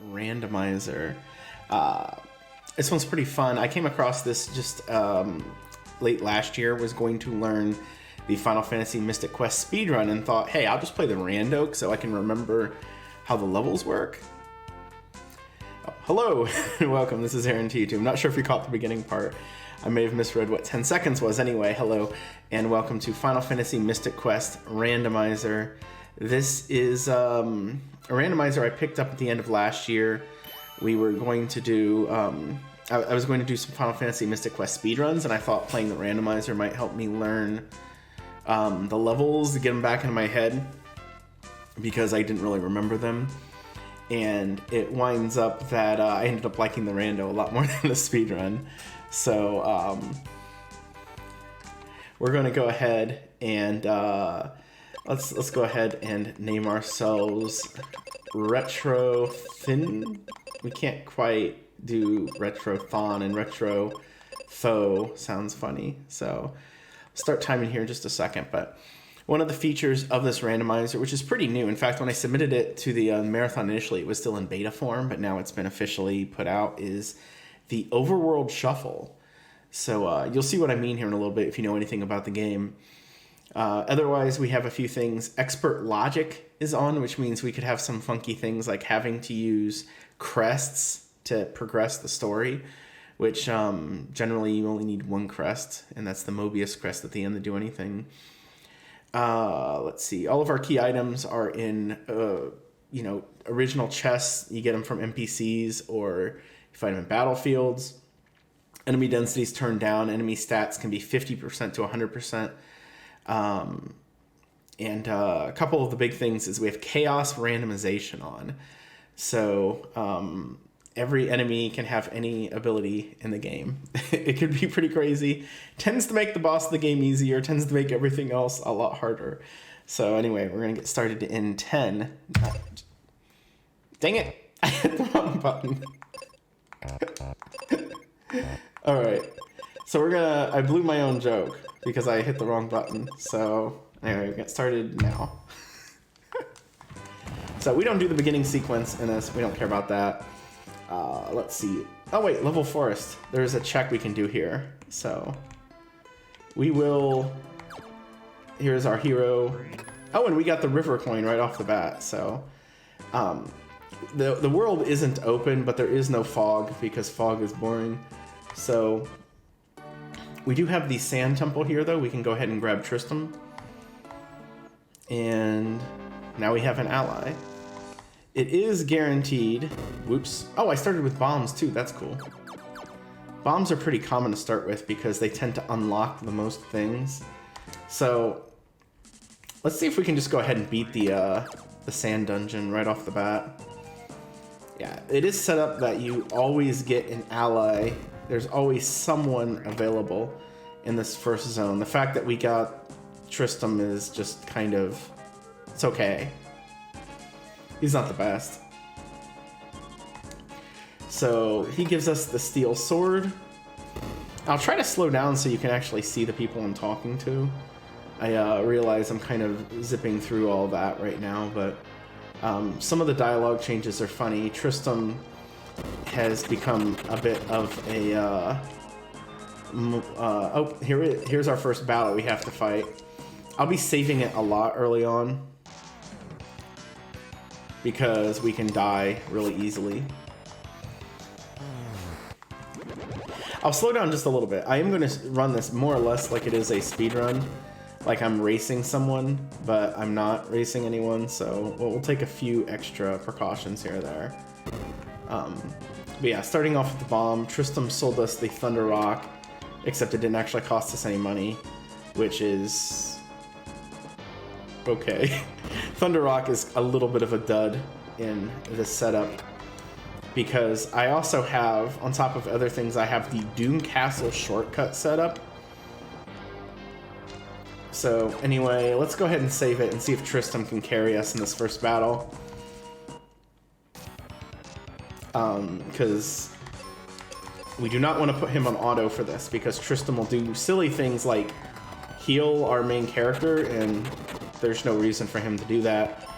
randomizer. This one's pretty fun. I came across this just late last year. Was going to learn the Final Fantasy Mystic Quest speedrun and thought, hey, I'll just play the rando so I can remember how the levels work. Oh, hello and welcome. This is Aaron2u2. I'm not sure if you caught the beginning part. I may have misread what 10 seconds was. Anyway, hello and welcome to Final Fantasy Mystic Quest Randomizer. This is a randomizer I picked up at the end of last year. We were going to do, I was going to do some Final Fantasy Mystic Quest speedruns, and I thought playing the randomizer might help me learn the levels, to get them back in my head, because I didn't really remember them. And it winds up that I ended up liking the rando a lot more than the speedrun. So we're going to go ahead and let's go ahead and name ourselves Retrothon. We can't quite do Retrothon, and Retrotho sounds funny. So start timing here in just a second. But one of the features of this randomizer, which is pretty new, in fact, when I submitted it to the marathon initially, it was still in beta form, but now it's been officially put out, is the overworld shuffle. So you'll see what I mean here in a little bit if you know anything about the game. Otherwise, we have a few things. Expert logic is on, which means we could have some funky things like having to use crests to progress the story, which generally you only need one crest, and that's the Mobius crest at the end to do anything. Let's see. All of our key items are in, original chests. You get them from NPCs, or you find them in battlefields. Enemy densities turned down. Enemy stats can be 50% to 100%. And a couple of the big things is we have chaos randomization on. So every enemy can have any ability in the game. It could be pretty crazy. Tends to make the boss of the game easier. Tends to make everything else a lot harder. So anyway, we're going to get started in 10. Dang it! I hit the wrong button. Alright. So I blew my own joke because I hit the wrong button. So anyway, we get started now. So we don't do the beginning sequence in this. We don't care about that. Let's see. Oh wait, level forest. There's a check we can do here. So we will. Here's our hero. Oh, and we got the river coin right off the bat. So the world isn't open, but there is no fog because fog is boring. So we do have the sand temple here, though. We can go ahead and grab Tristram. And now we have an ally. It is guaranteed. Whoops. Oh, I started with bombs too. That's cool. Bombs are pretty common to start with because they tend to unlock the most things. So let's see if we can just go ahead and beat the sand dungeon right off the bat. Yeah, it is set up that you always get an ally. There's always someone available in this first zone. The fact that we got Tristram is just kind of, it's okay. He's not the best. So he gives us the steel sword. I'll try to slow down so you can actually see the people I'm talking to. I realize I'm kind of zipping through all that right now, but some of the dialogue changes are funny. Tristram has become a bit of a... here's our first battle we have to fight. I'll be saving it a lot early on, because we can die really easily. I'll slow down just a little bit. I am going to run this more or less like it is a speed run, like I'm racing someone, but I'm not racing anyone, so we'll take a few extra precautions here or there. But yeah, starting off with the bomb, Tristram sold us the Thunder Rock, except it didn't actually cost us any money, which is okay. Thunder Rock is a little bit of a dud in this setup, because I also have, on top of other things, I have the Doom Castle shortcut setup. So anyway, let's go ahead and save it and see if Tristram can carry us in this first battle. Because we do not want to put him on auto for this, because Tristram will do silly things like heal our main character, and there's no reason for him to do that.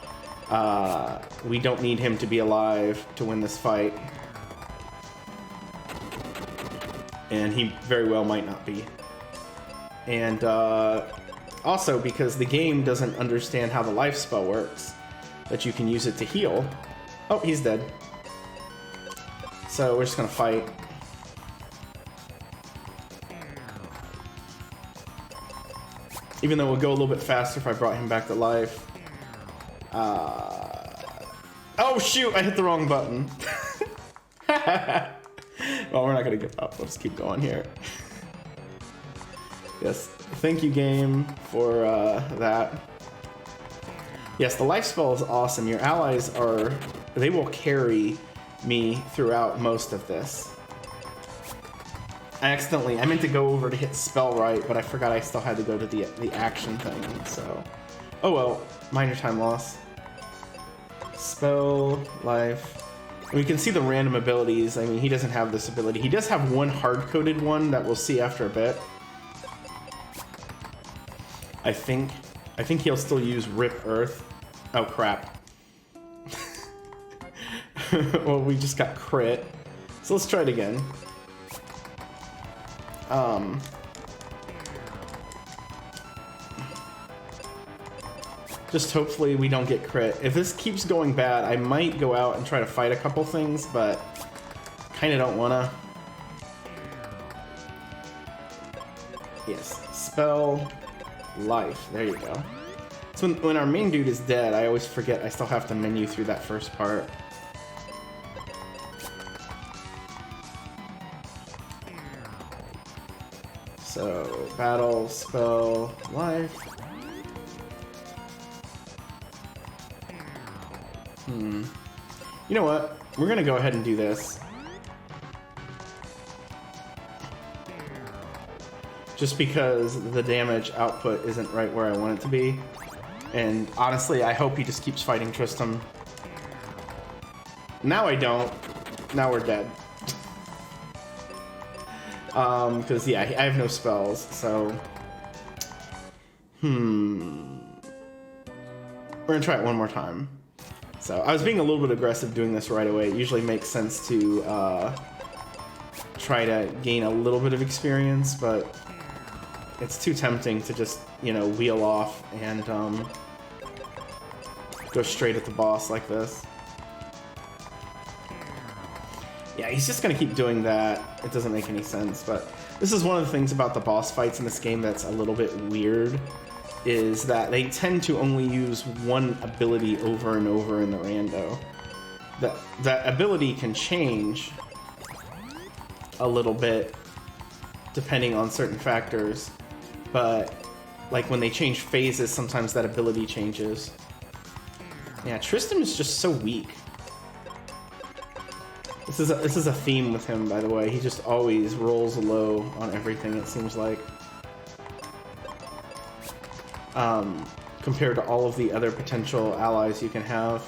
we don't need him to be alive to win this fight. And he very well might not be. And also because the game doesn't understand how the life spell works, that you can use it to heal. Oh, he's dead. So we're just gonna fight. Even though it would go a little bit faster if I brought him back to life. Oh shoot, I hit the wrong button. Well, we're not gonna give up. Let's keep going here. Yes, thank you game for that. Yes, the life spell is awesome. Your allies they will carry me throughout most of this. I meant to go over to hit spell right, but I forgot I still had to go to the action thing, so. Oh well, minor time loss. Spell, life. We can see the random abilities. I mean, he doesn't have this ability. He does have one hard-coded one that we'll see after a bit. I think he'll still use Rip Earth. Oh crap. Well, we just got crit. So let's try it again. Just hopefully we don't get crit. If this keeps going bad, I might go out and try to fight a couple things, but kind of don't wanna. Yes, spell, life. There you go. So when our main dude is dead, I always forget I still have to menu through that first part. So, battle, spell, life. You know what? We're gonna go ahead and do this. Just because the damage output isn't right where I want it to be. And honestly, I hope he just keeps fighting Tristram. Now I don't. Now we're dead. Because yeah, I have no spells, so. We're gonna try it one more time. So I was being a little bit aggressive doing this right away. It usually makes sense to try to gain a little bit of experience, but it's too tempting to just, you know, wheel off and go straight at the boss like this. Yeah, he's just gonna keep doing that. It doesn't make any sense, but this is one of the things about the boss fights in this game that's a little bit weird, is that they tend to only use one ability over and over in the rando. That ability can change a little bit depending on certain factors, but like when they change phases, sometimes that ability changes. Yeah, Tristram is just so weak. This is a theme with him, by the way. He just always rolls low on everything, it seems like. Compared to all of the other potential allies you can have.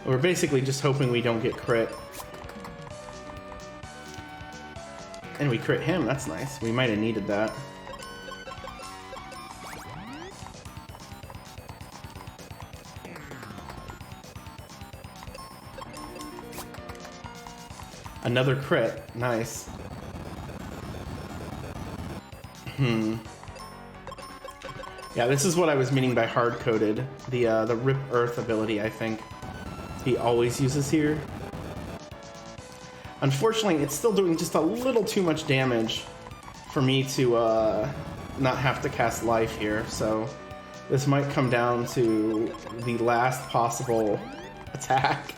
We're basically just hoping we don't get crit. And we crit him, that's nice. We might have needed that. Another crit, nice. Yeah, this is what I was meaning by hard-coded. The Rip Earth ability, I think, he always uses here. Unfortunately, it's still doing just a little too much damage for me to not have to cast life here, so this might come down to the last possible attack.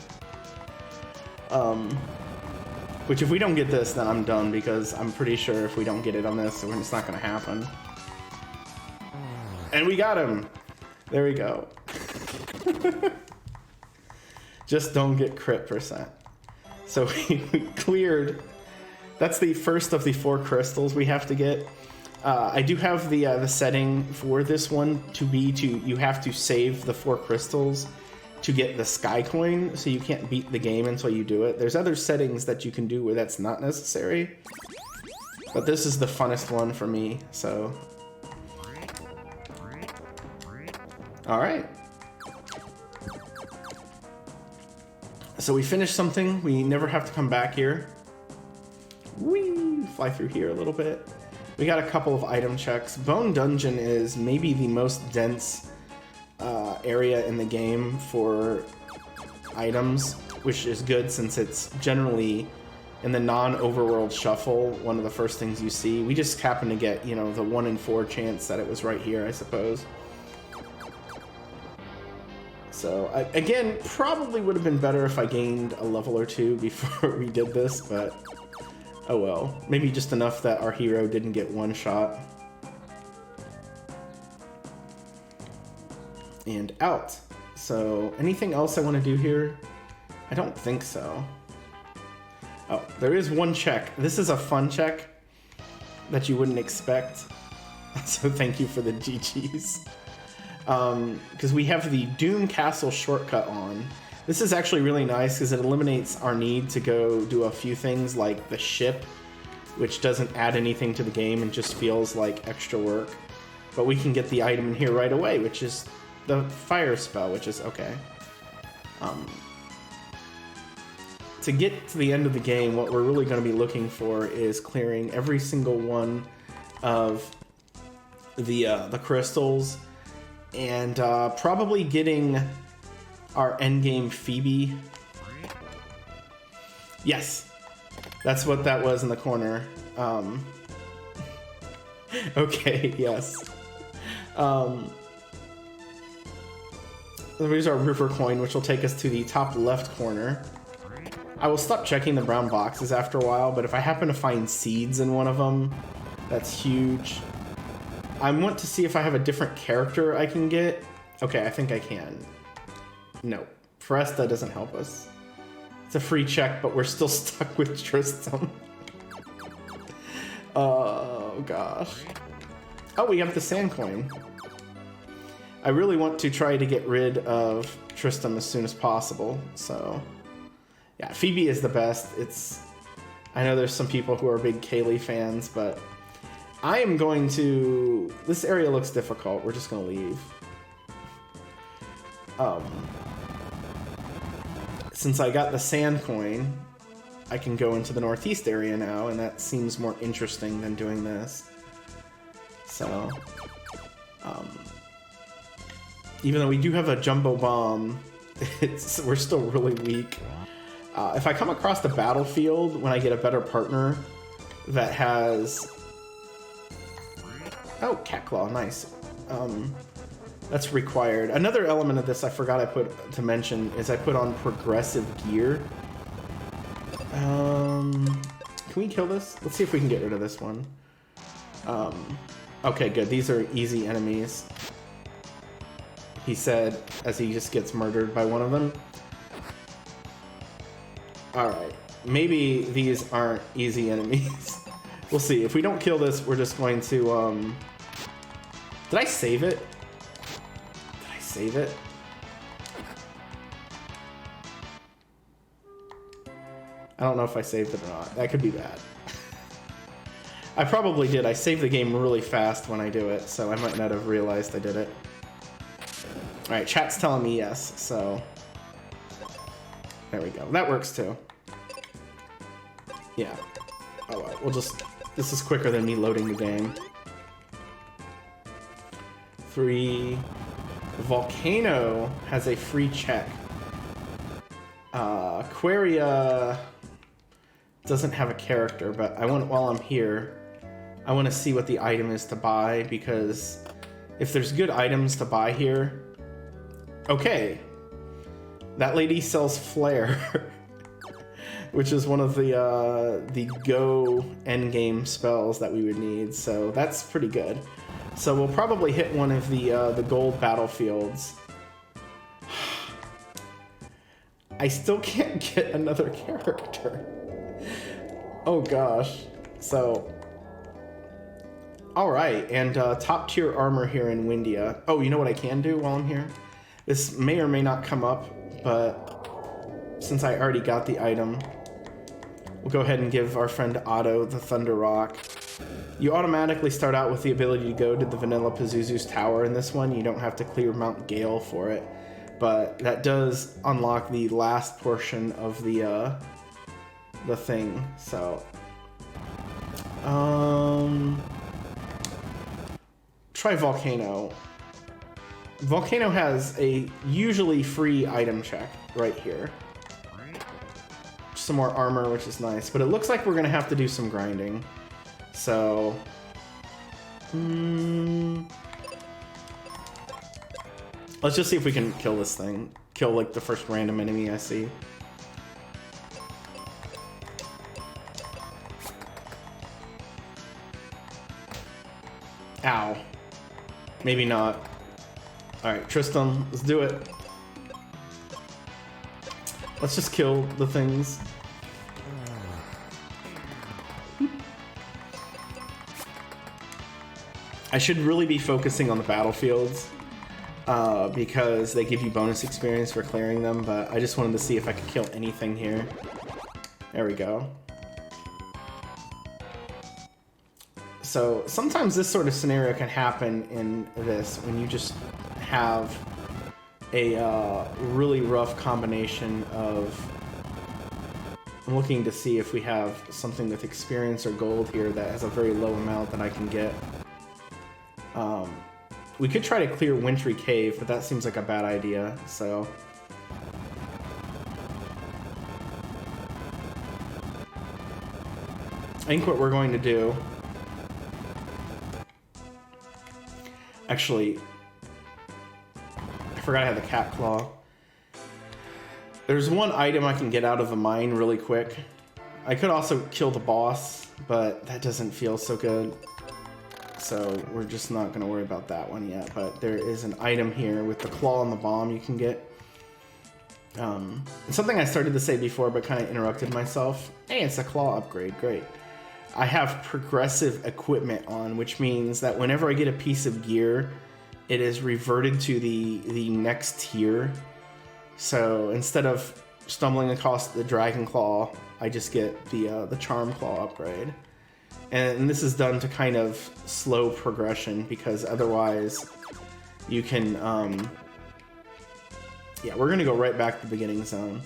Which if we don't get this, then I'm done, because I'm pretty sure if we don't get it on this, it's not going to happen. And we got him! There we go. Just don't get crit %. So we cleared. That's the first of the 4 crystals we have to get. I do have the setting for this one to you have to save the 4 crystals to get the sky coin, so you can't beat the game until you do it. There's other settings that you can do where that's not necessary. But this is the funnest one for me, so. All right. So we finished something. We never have to come back here. Whee! Fly through here a little bit. We got a couple of item checks. Bone Dungeon is maybe the most dense area in the game for items, which is good since it's generally in the non-overworld shuffle one of the first things you see. We just happen to get, you know, the 1 in 4 chance that it was right here, I suppose. So, again, probably would have been better if I gained a level or 2 before we did this, but oh well. Maybe just enough that our hero didn't get one shot. And out. So, anything else I want to do here? I don't think so. Oh, there is one check. This is a fun check that you wouldn't expect. So thank you for the GGs. Because we have the Doom Castle shortcut on. This is actually really nice because it eliminates our need to go do a few things like the ship, which doesn't add anything to the game and just feels like extra work. But we can get the item in here right away, which is the fire spell, which is okay. To get to the end of the game, what we're really going to be looking for is clearing every single one of the crystals, and probably getting our endgame Phoebe. Yes, that's what that was in the corner. Okay, yes. Here's our river coin, which will take us to the top left corner. I will stop checking the brown boxes after a while, but if I happen to find seeds in one of them, that's huge. I want to see if I have a different character I can get. Okay, I think I can. No, Foresta doesn't help us. It's a free check, but we're still stuck with Tristram. Oh, gosh. Oh, we have the sand coin. I really want to try to get rid of Tristram as soon as possible, so... Yeah, Phoebe is the best. I know there's some people who are big Kaylee fans, but I am going to... This area looks difficult. We're just going to leave. Since I got the sand coin, I can go into the northeast area now, and that seems more interesting than doing this. So, even though we do have a jumbo bomb, we're still really weak. If I come across the battlefield when I get a better partner that has... Oh, cat claw, nice. That's required. Another element of this I forgot to mention is I put on progressive gear. Can we kill this? Let's see if we can get rid of this one. Okay, good. These are easy enemies. He said as he just gets murdered by one of them. Alright, maybe these aren't easy enemies. We'll see. If we don't kill this, we're just going to, Did I save it? Did I save it? I don't know if I saved it or not. That could be bad. I probably did. I saved the game really fast when I do it, so I might not have realized I did it. Alright, chat's telling me yes, so... There we go. That works too. Yeah. Oh well, we'll just... This is quicker than me loading the game. 3... Volcano has a free check. Aquaria doesn't have a character, but I want, while I'm here, I want to see what the item is to buy, because if there's good items to buy here... Okay. That lady sells Flare, which is one of the go endgame spells that we would need, so that's pretty good. So we'll probably hit one of the gold battlefields. I still can't get another character. Oh gosh. So, all right, and top tier armor here in Windia. Oh, you know what I can do while I'm here? This may or may not come up, but since I already got the item, we'll go ahead and give our friend Otto the Thunder Rock. You automatically start out with the ability to go to the Vanilla Pazuzu's tower in this one. You don't have to clear Mount Gale for it. But that does unlock the last portion of the thing, so... Try Volcano. Volcano has a usually free item check right here. Some more armor, which is nice, but it looks like we're gonna have to do some grinding. So... let's just see if we can kill this thing. Kill, like, the first random enemy I see. Ow. Maybe not. Alright, Tristan, let's do it. Let's just kill the things. I should really be focusing on the battlefields because they give you bonus experience for clearing them, but I just wanted to see if I could kill anything here. There we go. So sometimes this sort of scenario can happen in this when you just have a really rough combination of... I'm looking to see if we have something with experience or gold here that has a very low amount that I can get. We could try to clear Wintry Cave, but that seems like a bad idea, so... I think what we're going to do... Actually, I forgot I had the cat claw. There's one item I can get out of the mine really quick. I could also kill the boss, but that doesn't feel so good. So we're just not going to worry about that one yet. But there is an item here with the claw and the bomb you can get. Something I started to say before but kind of interrupted myself. Hey, it's a claw upgrade. Great. I have progressive equipment on, which means that whenever I get a piece of gear, it is reverted to the next tier. So instead of stumbling across the Dragon Claw, I just get the Charm Claw upgrade. And this is done to kind of slow progression, because otherwise you can... yeah, we're going to go right back to the beginning zone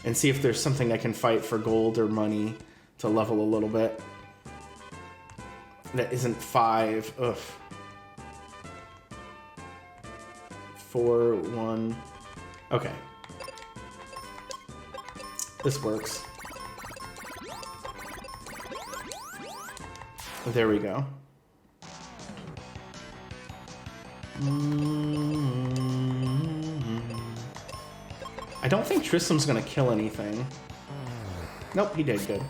and see if there's something I can fight for gold or money to level a little bit. That isn't 5. Ugh. 4, 1. Okay. This works. There we go. I don't think Tristram's gonna kill anything. Nope, he did good.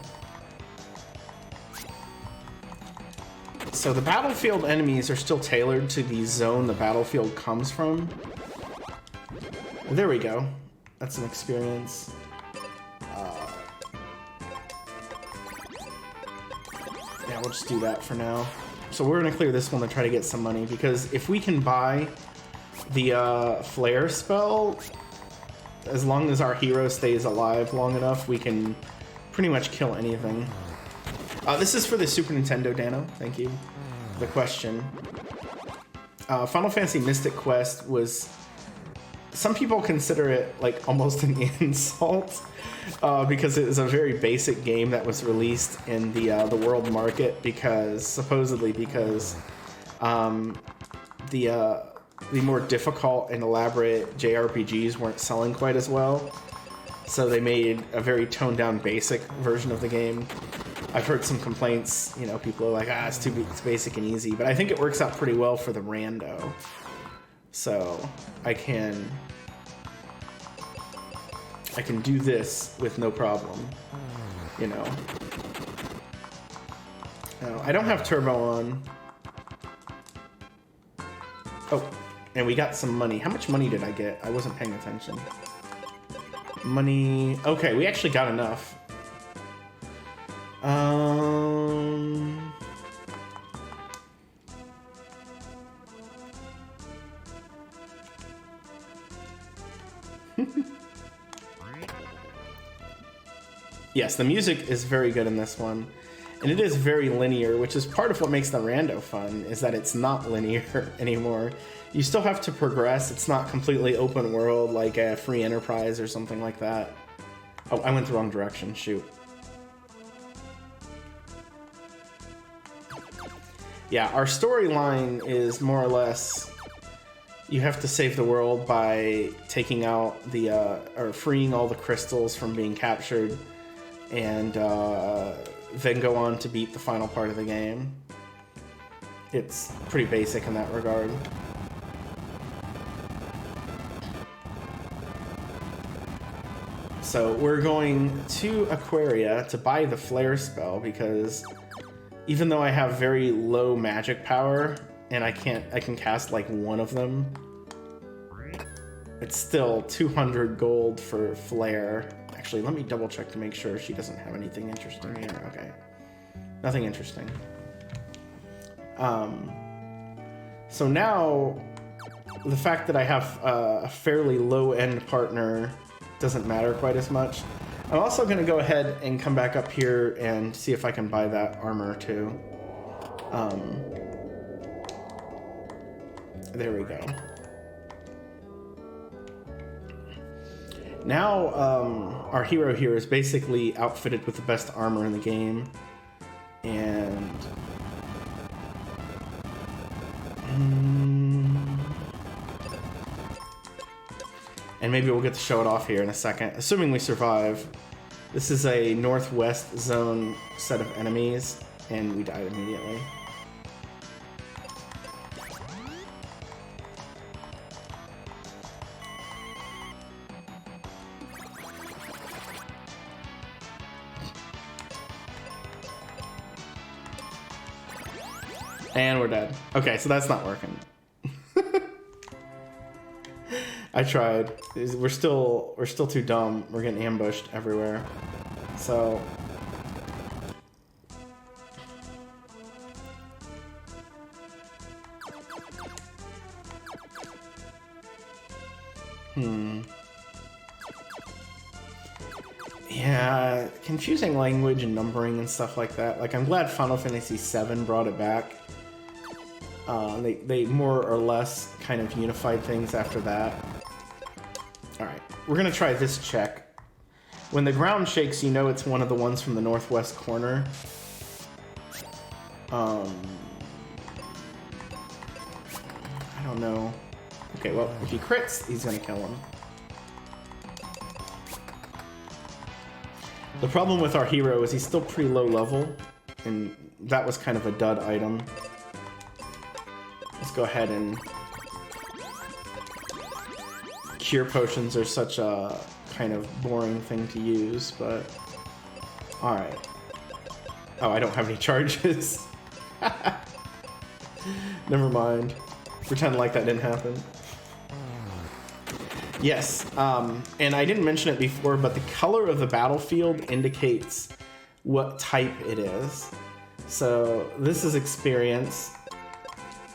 So the battlefield enemies are still tailored to the zone the battlefield comes from. There we go. That's an experience. Yeah, we'll just do that for now. So we're gonna clear this one to try to get some money, because if we can buy the flare spell, as long as our hero stays alive long enough, we can pretty much kill anything. This is for the Super Nintendo, Dano. Thank you for the question. Final Fantasy Mystic Quest was... Some people consider it like almost an insult because it is a very basic game that was released in the world market, because supposedly because the more difficult and elaborate JRPGs weren't selling quite as well, so they made a very toned down basic version of the game. I've heard some complaints, you know, people are like, it's it's basic and easy, but I think it works out pretty well for the rando. So I can do this with no problem, you know. Now, I don't have turbo on. Oh, and we got some money. How much money did I get? I wasn't paying attention. Money. Okay, we actually got enough. Yes, the music is very good in this one. And it is very linear, which is part of what makes the rando fun, is that it's not linear anymore. You still have to progress. It's not completely open world like a Free Enterprise or something like that. Oh, I went the wrong direction. Shoot. Yeah, our storyline is more or less you have to save the world by taking out the or freeing all the crystals from being captured, and then go on to beat the final part of the game. It's pretty basic in that regard. So we're going to Aquaria to buy the flare spell, because even though I have very low magic power and I can cast like one of them, it's still 200 gold for flare. Actually, let me double check to make sure she doesn't have anything interesting here. Okay, nothing interesting. So now the fact that I have a fairly low end partner doesn't matter quite as much. I'm also going to go ahead and come back up here and see if I can buy that armor too. There we go. Now our hero here is basically outfitted with the best armor in the game, and maybe we'll get to show it off here in a second, assuming we survive. This is a northwest zone set of enemies, and we died immediately. And we're dead. Okay, so that's not working. I tried. We're still too dumb. We're getting ambushed everywhere. So yeah, confusing language and numbering and stuff like that. Like, I'm glad Final Fantasy VII brought it back. They more or less kind of unified things after that. Alright, we're gonna try this check. When the ground shakes, you know it's one of the ones from the northwest corner. I don't know. Okay, well, if he crits, he's gonna kill him. The problem with our hero is he's still pretty low level, and that was kind of a dud item. Let's go ahead and... Cure potions are such a kind of boring thing to use, but... Alright. Oh, I don't have any charges. Never mind. Pretend like that didn't happen. Yes, and I didn't mention it before, but the color of the battlefield indicates what type it is. So this is experience.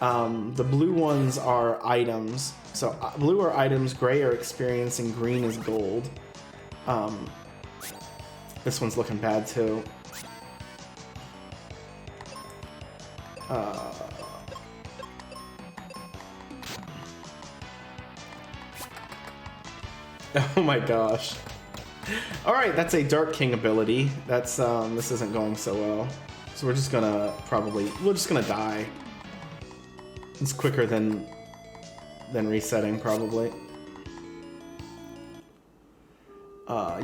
The blue ones are items. So blue are items, gray are experience, and green is gold. This one's looking bad too. Oh my gosh. Alright, that's a Dark King ability. That's, this isn't going so well. So we're just gonna we're just gonna die. It's quicker than resetting, probably.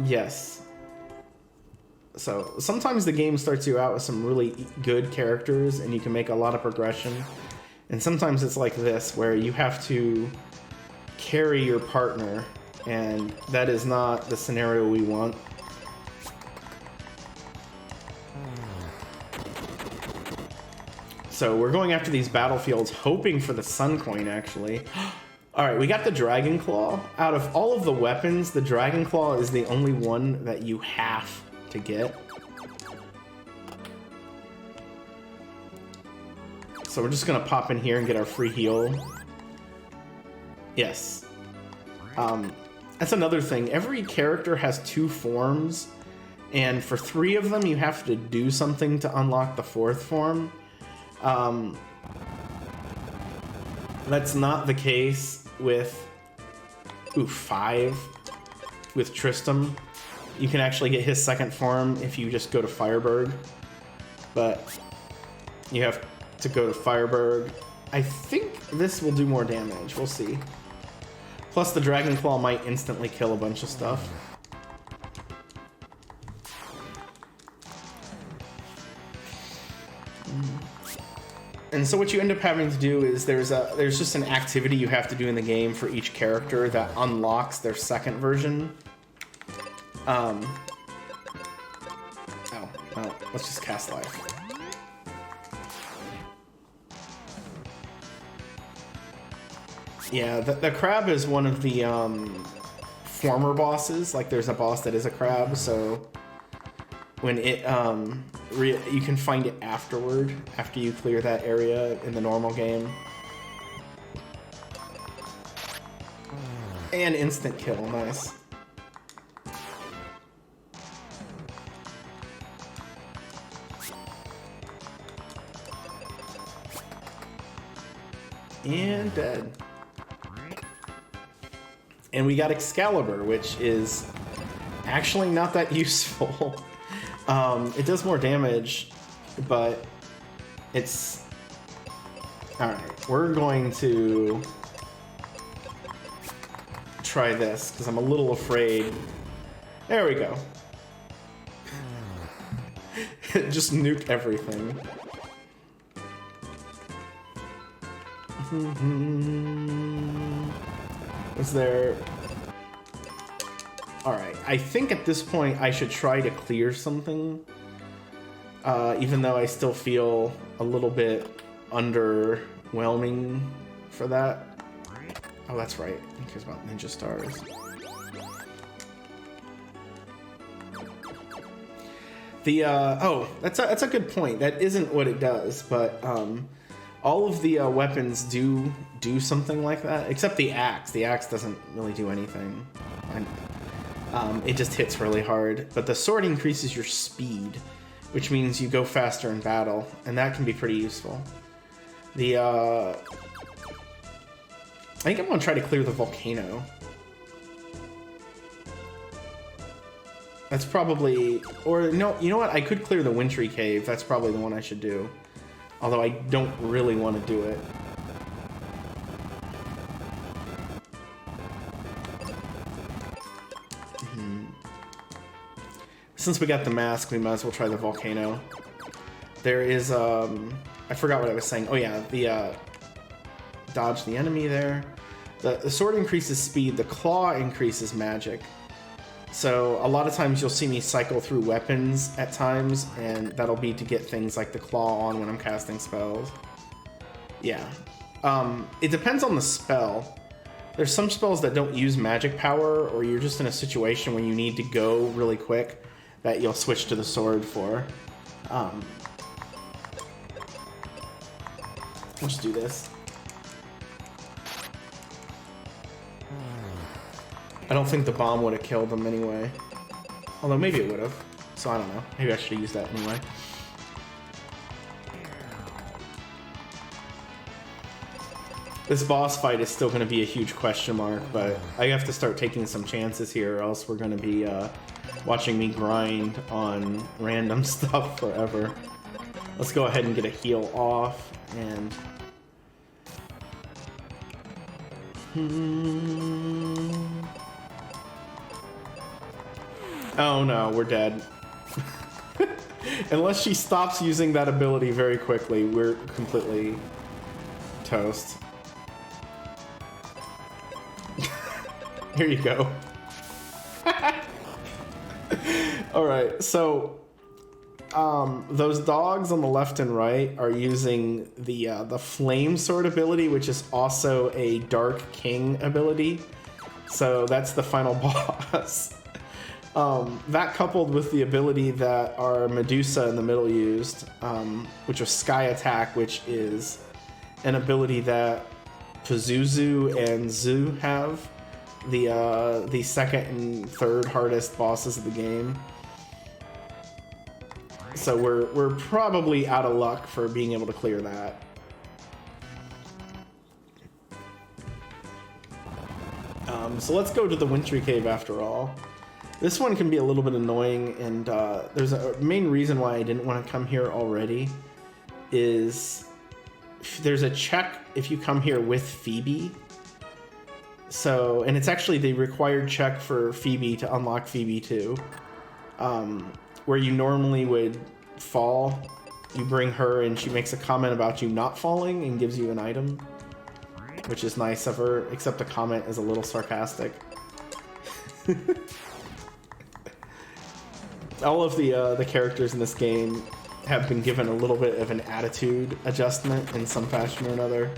Yes. So, sometimes the game starts you out with some really good characters, and you can make a lot of progression. And sometimes it's like this, where you have to carry your partner, and that is not the scenario we want. So we're going after these battlefields, hoping for the Sun Coin, actually. Alright, we got the Dragon Claw. Out of all of the weapons, the Dragon Claw is the only one that you have to get. So we're just gonna pop in here and get our free heal. Yes. That's another thing. Every character has two forms, And for 3 of them, you have to do something to unlock the 4th form. That's not the case with 5 with Tristram. You can actually get his 2nd form if you just go to Fireberg, but you have to go to Fireberg. I think this will do more damage. We'll see. Plus, the Dragon Claw might instantly kill a bunch of stuff. And so what you end up having to do is there's just an activity you have to do in the game for each character that unlocks their 2nd version. Let's just cast life. Yeah, the crab is one of the former bosses. Like, there's a boss that is a crab, so when it you can find it afterward, after you clear that area in the normal game. And instant kill, nice. And dead. And we got Excalibur, which is actually not that useful. It does more damage, but it's... Alright, we're going to try this, because I'm a little afraid. There we go. Just nuke everything. Is there... Alright, I think at this point I should try to clear something. Even though I still feel a little bit underwhelming for that. Oh, that's right. Who cares about ninja stars? The, oh, that's a good point. That isn't what it does, but, all of the weapons do something like that, except the axe. The axe doesn't really do anything. It just hits really hard. But the sword increases your speed, which means you go faster in battle, and that can be pretty useful. The I think I'm gonna try to clear the volcano. That's probably, or no, you know what? I could clear the wintry cave. That's probably the one I should do. Although I don't really want to do it. Since we got the mask, we might as well try the volcano. There is, I forgot what I was saying. Oh yeah, the, dodge the enemy there. The sword increases speed, the claw increases magic. So a lot of times you'll see me cycle through weapons at times, and that'll be to get things like the claw on when I'm casting spells. Yeah. It depends on the spell. There's some spells that don't use magic power, or you're just in a situation where you need to go really quick, that you'll switch to the sword for. Let's do this. I don't think the bomb would have killed them anyway. Although maybe it would have. So I don't know. Maybe I should use that anyway. This boss fight is still going to be a huge question mark, but I have to start taking some chances here, or else we're going to be watching me grind on random stuff forever. Let's go ahead and get a heal off, and... Oh no, we're dead. Unless she stops using that ability very quickly, we're completely toast. Here you go. Alright, so those dogs on the left and right are using the flame sword ability, which is also a Dark King ability. So that's the final boss. That coupled with the ability that our Medusa in the middle used, which was Sky Attack, which is an ability that Pazuzu and Zu have, the second and third hardest bosses of the game. So we're probably out of luck for being able to clear that. So let's go to the wintry cave after all. This one can be a little bit annoying, and there's a main reason why I didn't want to come here already is there's a check if you come here with Phoebe. So, and it's actually the required check for Phoebe to unlock Phoebe 2. Where you normally would fall, you bring her and she makes a comment about you not falling and gives you an item, which is nice of her, except the comment is a little sarcastic. All of the characters in this game have been given a little bit of an attitude adjustment in some fashion or another.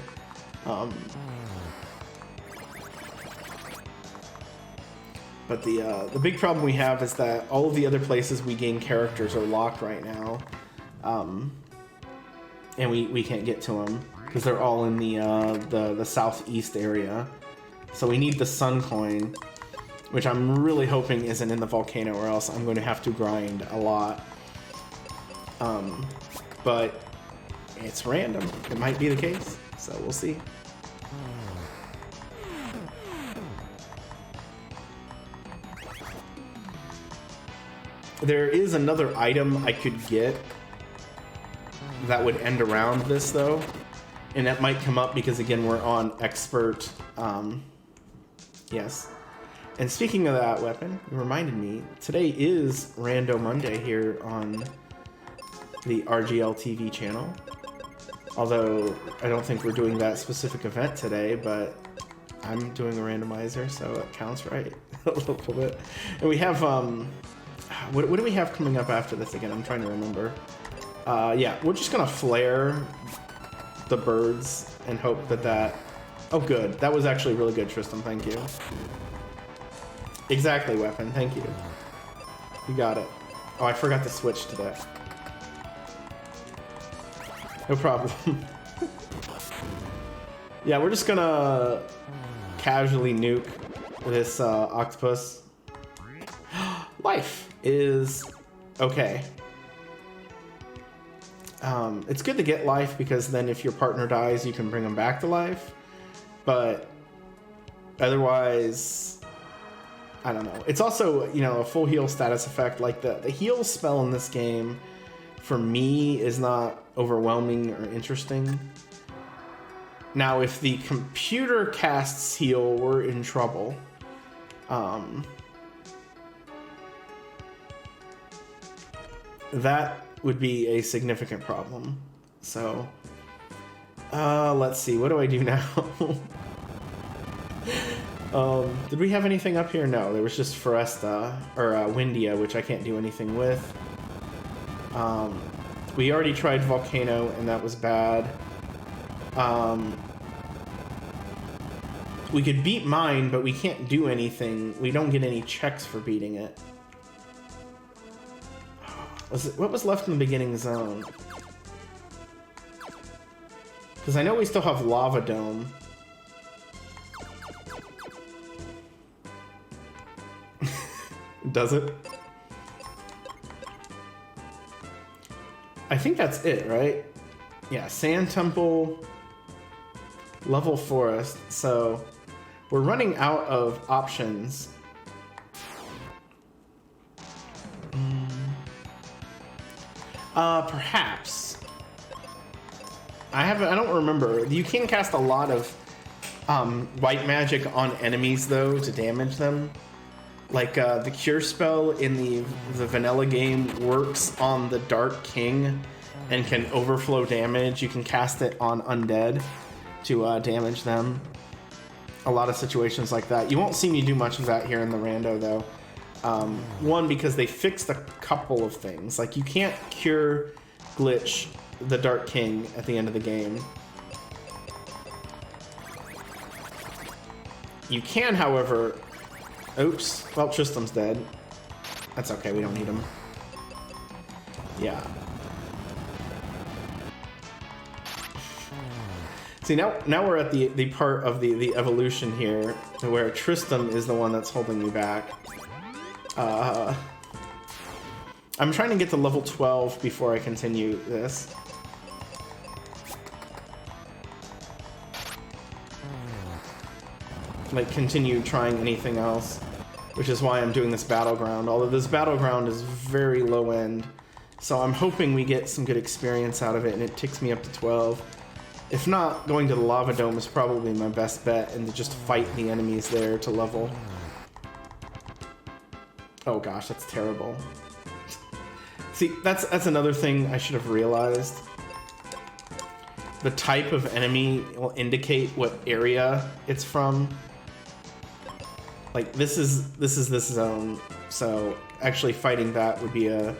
But the big problem we have is that all of the other places we gain characters are locked right now. And we can't get to them because they're all in the southeast area. So we need the sun coin, which I'm really hoping isn't in the volcano, or else I'm going to have to grind a lot. But it's random. It might be the case, so we'll see. There is another item I could get that would end around this, though. And that might come up because, again, we're on expert. Yes. And speaking of that weapon, you reminded me, today is Rando Monday here on the RGL TV channel. Although, I don't think we're doing that specific event today, but I'm doing a randomizer, so it counts, right? A little bit. And we have, what do we have coming up after this again? I'm trying to remember. Yeah, we're just gonna flare the birds and hope that... Oh, good. That was actually really good, Tristan. Thank you. Exactly, weapon. Thank you. You got it. Oh, I forgot to switch to that. No problem. Yeah, we're just gonna casually nuke this octopus. Life is okay. It's good to get life because then if your partner dies, you can bring them back to life. But otherwise, I don't know. It's also, you know, a full heal status effect. Like the heal spell in this game, for me, is not overwhelming or interesting. Now, if the computer casts heal, we're in trouble. That would be a significant problem. So, let's see. What do I do now? Did we have anything up here? No, there was just Foresta, or Windia, which I can't do anything with. We already tried Volcano, and that was bad. We could beat mine, but we can't do anything. We don't get any checks for beating it. What was left in the beginning zone? Because I know we still have Lava Dome. Does it? I think that's it, right? Yeah, Sand Temple, Level Forest. So we're running out of options. Perhaps. I don't remember. You can cast a lot of white magic on enemies though to damage them. Like the cure spell in the vanilla game works on the Dark King and can overflow damage. You can cast it on undead to damage them. A lot of situations like that. You won't see me do much of that here in the rando though. One, because they fixed a couple of things. Like, you can't cure glitch the Dark King at the end of the game. You can, however... Oops. Well, Tristram's dead. That's okay, we don't need him. Yeah. See, now we're at the part of the evolution here where Tristram is the one that's holding me back. I'm trying to get to level 12 before I continue this. Like, continue trying anything else, which is why I'm doing this battleground. Although this battleground is very low end, so I'm hoping we get some good experience out of it and it takes me up to 12. If not, going to the lava dome is probably my best bet, and to just fight the enemies there to level. Oh gosh, that's terrible. See, that's another thing I should have realized. The type of enemy will indicate what area it's from. Like this is this zone, so actually fighting that would be the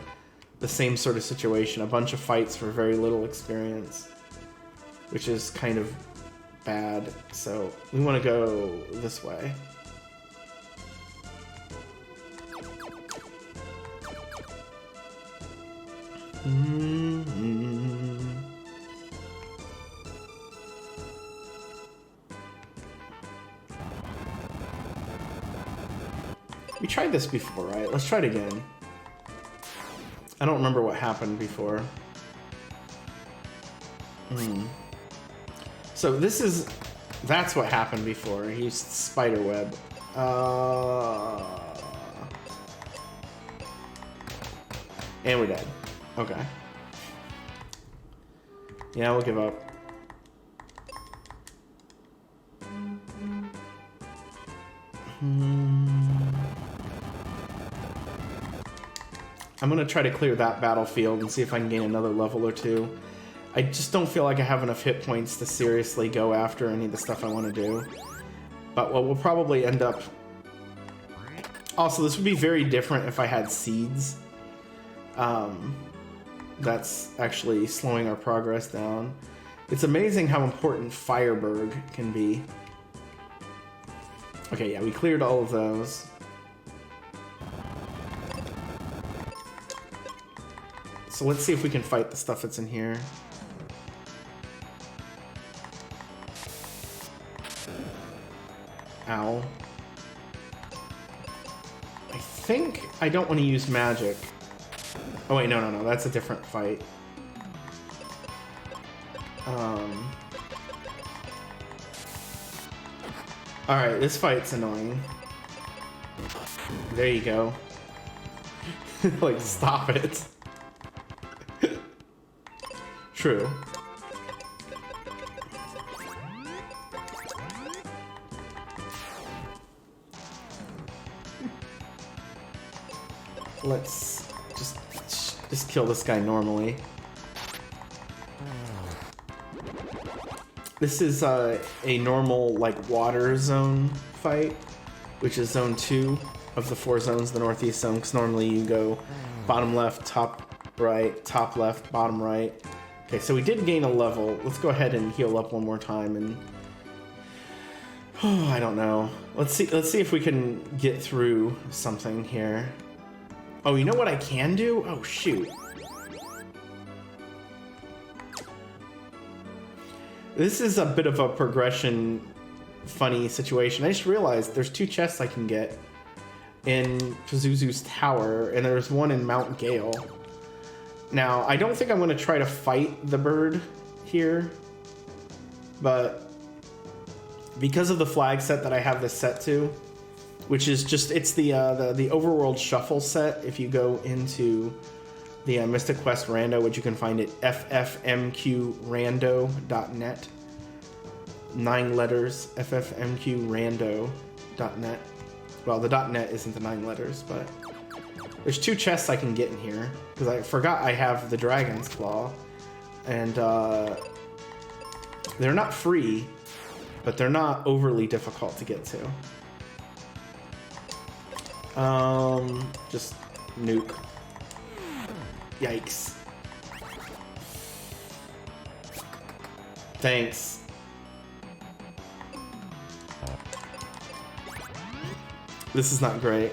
same sort of situation. A bunch of fights for very little experience, which is kind of bad. So we want to go this way. We tried this before, right? Let's try it again. I don't remember what happened before. So that's what happened before. He used spider web. And we're dead. Okay. Yeah, we'll give up. I'm gonna try to clear that battlefield and see if I can gain another level or two. I just don't feel like I have enough hit points to seriously go after any of the stuff I want to do. But what we'll probably end up... Also, this would be very different if I had seeds. That's actually slowing our progress down. It's amazing how important Fireberg can be. Okay, yeah, we cleared all of those. So let's see if we can fight the stuff that's in here. Ow. I think I don't want to use magic. Oh wait, no, that's a different fight. Alright, this fight's annoying. There you go. Like, stop it. True. Let's just kill this guy normally. This is a normal, like, water zone fight, which is zone 2 of the 4 zones, the northeast zone, because normally you go bottom left, top right, top left, bottom right. Okay, so we did gain a level. Let's go ahead and heal up one more time and... Oh, I don't know. Let's see if we can get through something here. Oh, you know what I can do? Oh, shoot. This is a bit of a progression funny situation. I just realized there's 2 chests I can get in Pazuzu's tower, and there's one in Mount Gale. Now, I don't think I'm going to try to fight the bird here, but because of the flag set that I have this set to, which is just, it's the Overworld Shuffle set. If you go into the Mystic Quest Rando, which you can find at ffmqrando.net. 9 letters, ffmqrando.net. Well, the .net isn't the 9 letters, but there's 2 chests I can get in here, because I forgot I have the Dragon's Claw, and they're not free, but they're not overly difficult to get to. Just nuke. Yikes. Thanks. This is not great.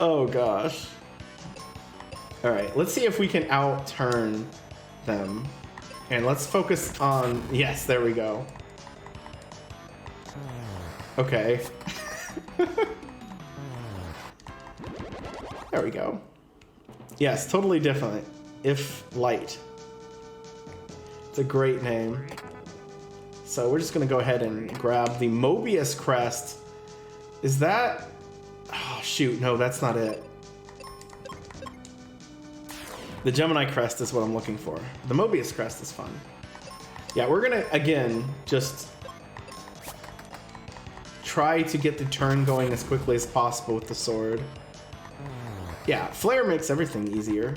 Oh gosh. Alright, let's see if we can outturn them. And let's focus on... Yes, there we go. Okay. There we go. Yes, totally different. If light. It's a great name. So we're just going to go ahead and grab the Mobius crest. Is that... Oh, shoot. No, that's not it. The Gemini crest is what I'm looking for. The Mobius crest is fun. Yeah, we're going to, again, just try to get the turn going as quickly as possible with the sword. Yeah, Flare makes everything easier.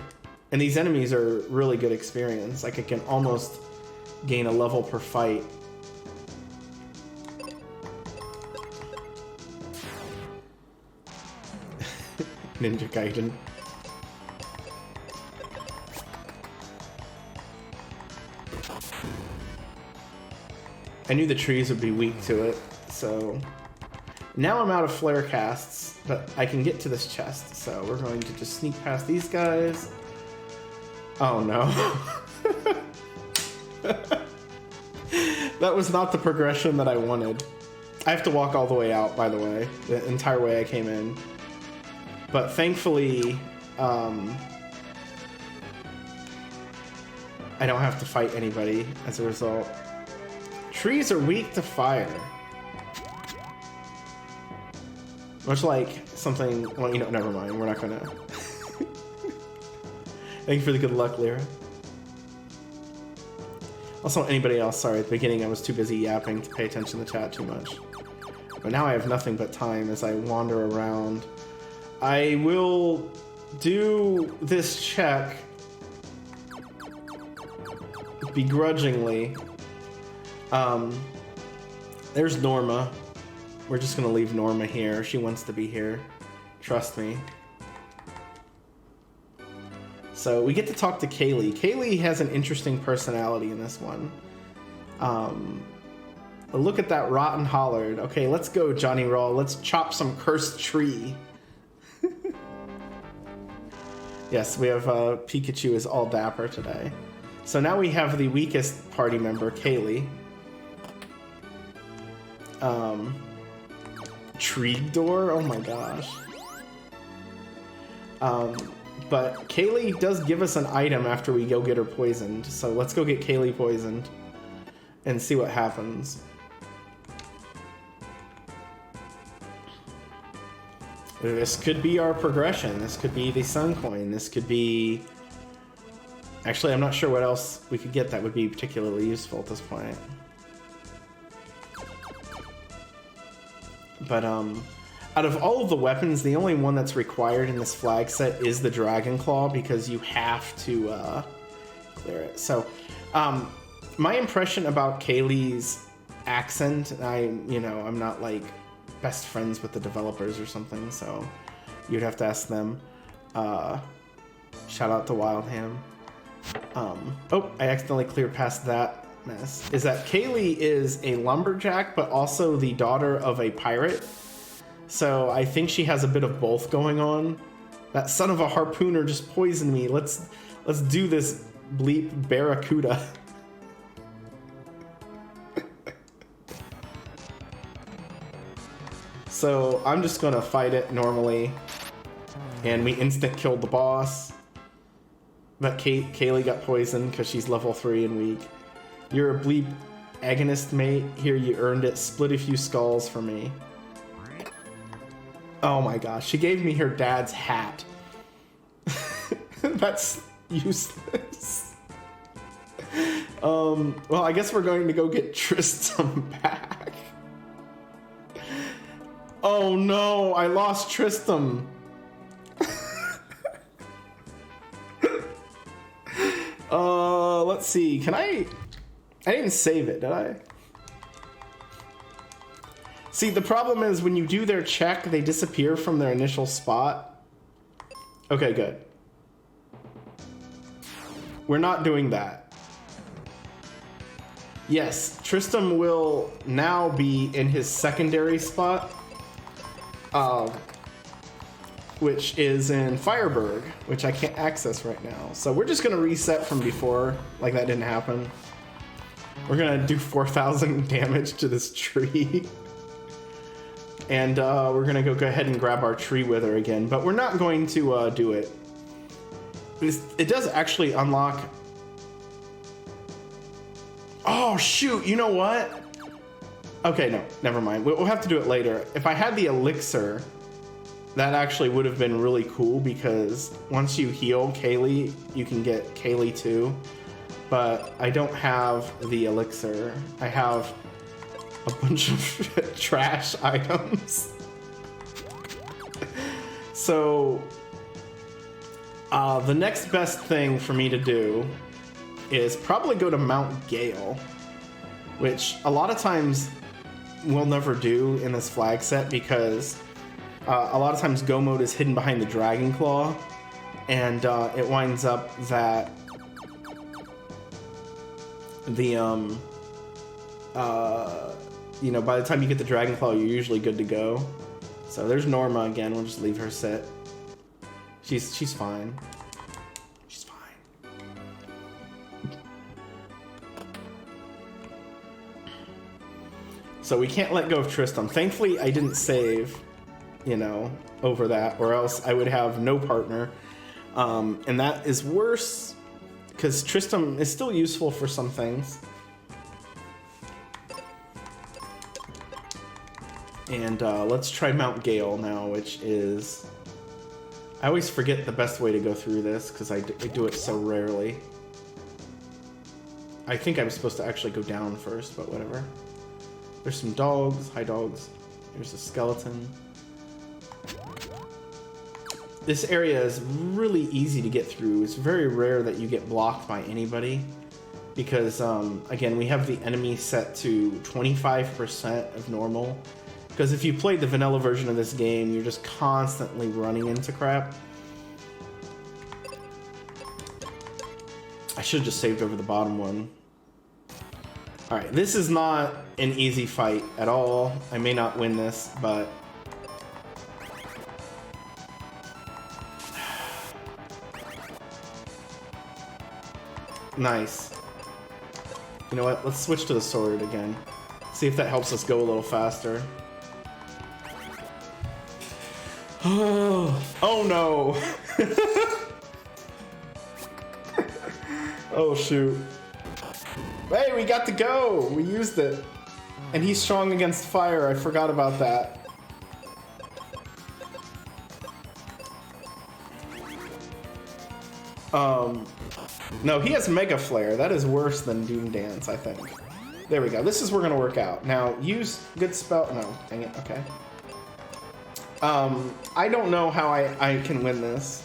And these enemies are really good experience. Like, I can almost gain a level per fight. Ninja Gaiden. I knew the trees would be weak to it, so... Now I'm out of flare casts, but I can get to this chest, so we're going to just sneak past these guys. Oh no. That was not the progression that I wanted. I have to walk all the way out, by the way, the entire way I came in. But thankfully, I don't have to fight anybody as a result. Trees are weak to fire. Much like something, well, you know, never mind, we're not gonna. Thank you for the good luck, Lyra. Also, anybody else, sorry, at the beginning I was too busy yapping to pay attention to the chat too much. But now I have nothing but time as I wander around. I will do this check begrudgingly. There's Norma. We're just gonna leave Norma here. She wants to be here. Trust me. So we get to talk to Kaylee. Kaylee has an interesting personality in this one. Look at that rotten hollard. Okay, let's go, Johnny Raw. Let's chop some cursed tree. Yes, we have Pikachu is all dapper today. So now we have the weakest party member, Kaylee. Treedor? Oh my gosh. But Kaylee does give us an item after we go get her poisoned. So let's go get Kaylee poisoned and see what happens. This could be our progression. This could be the Sun Coin. This could be... Actually, I'm not sure what else we could get that would be particularly useful at this point. But, out of all of the weapons, the only one that's required in this flag set is the Dragon Claw, because you have to, clear it. So, my impression about Kaylee's accent, I'm not, like, best friends with the developers or something, so you'd have to ask them. Shout out to Wildham. Oh, I accidentally cleared past that mess. Is that Kaylee is a lumberjack, but also the daughter of a pirate. So I think she has a bit of both going on. That son of a harpooner just poisoned me. Let's do this, bleep barracuda. So I'm just gonna fight it normally, and we instant killed the boss. But Kaylee got poisoned because she's level 3 and weak. You're a bleep agonist, mate. Here, you earned it. Split a few skulls for me. Oh my gosh, she gave me her dad's hat. That's useless. Well, I guess we're going to go get Tristram back. Oh no, I lost Tristram. Let's see, can I didn't save it, did I? See, the problem is when you do their check, they disappear from their initial spot. Okay, good. We're not doing that. Yes, Tristram will now be in his secondary spot. which is in Fireberg, which I can't access right now. So we're just gonna reset from before, like that didn't happen. We're gonna do 4,000 damage to this tree. And we're gonna go ahead and grab our tree wither again, but we're not going to do it. It does actually unlock... Oh shoot, you know what? Okay, no, never mind. We'll have to do it later. If I had the elixir, that actually would have been really cool, because once you heal Kaylee, you can get Kaylee too. But I don't have the elixir. I have a bunch of trash items. So the next best thing for me to do is probably go to Mount Gale, which a lot of times we'll never do in this flag set, because a lot of times Go mode is hidden behind the Dragon Claw, and it winds up that the you know, by the time you get the Dragon Claw, you're usually good to go. So there's Norma again. We'll just leave her sit. She's fine. She's fine. So we can't let go of Tristram. Thankfully, I didn't save, you know, over that, or else I would have no partner. And that is worse, because Tristram is still useful for some things. And let's try Mount Gale now, which is... I always forget the best way to go through this, because I do it so rarely. I think I'm supposed to actually go down first, but whatever. There's some dogs. Hi, dogs. There's a skeleton. This area is really easy to get through. It's very rare that you get blocked by anybody, because, again, we have the enemy set to 25% of normal. Because if you played the vanilla version of this game, you're just constantly running into crap. I should have just saved over the bottom one. Alright, this is not an easy fight at all. I may not win this, but... Nice. You know what? Let's switch to the sword again. See if that helps us go a little faster. Oh no! Oh shoot. Hey, we got to go! We used it. And he's strong against fire. I forgot about that. No, he has Mega Flare. That is worse than Doom Dance, I think. There we go. This is where we're gonna work out. Now, use good spell. No, dang it. Okay. I don't know how I can win this.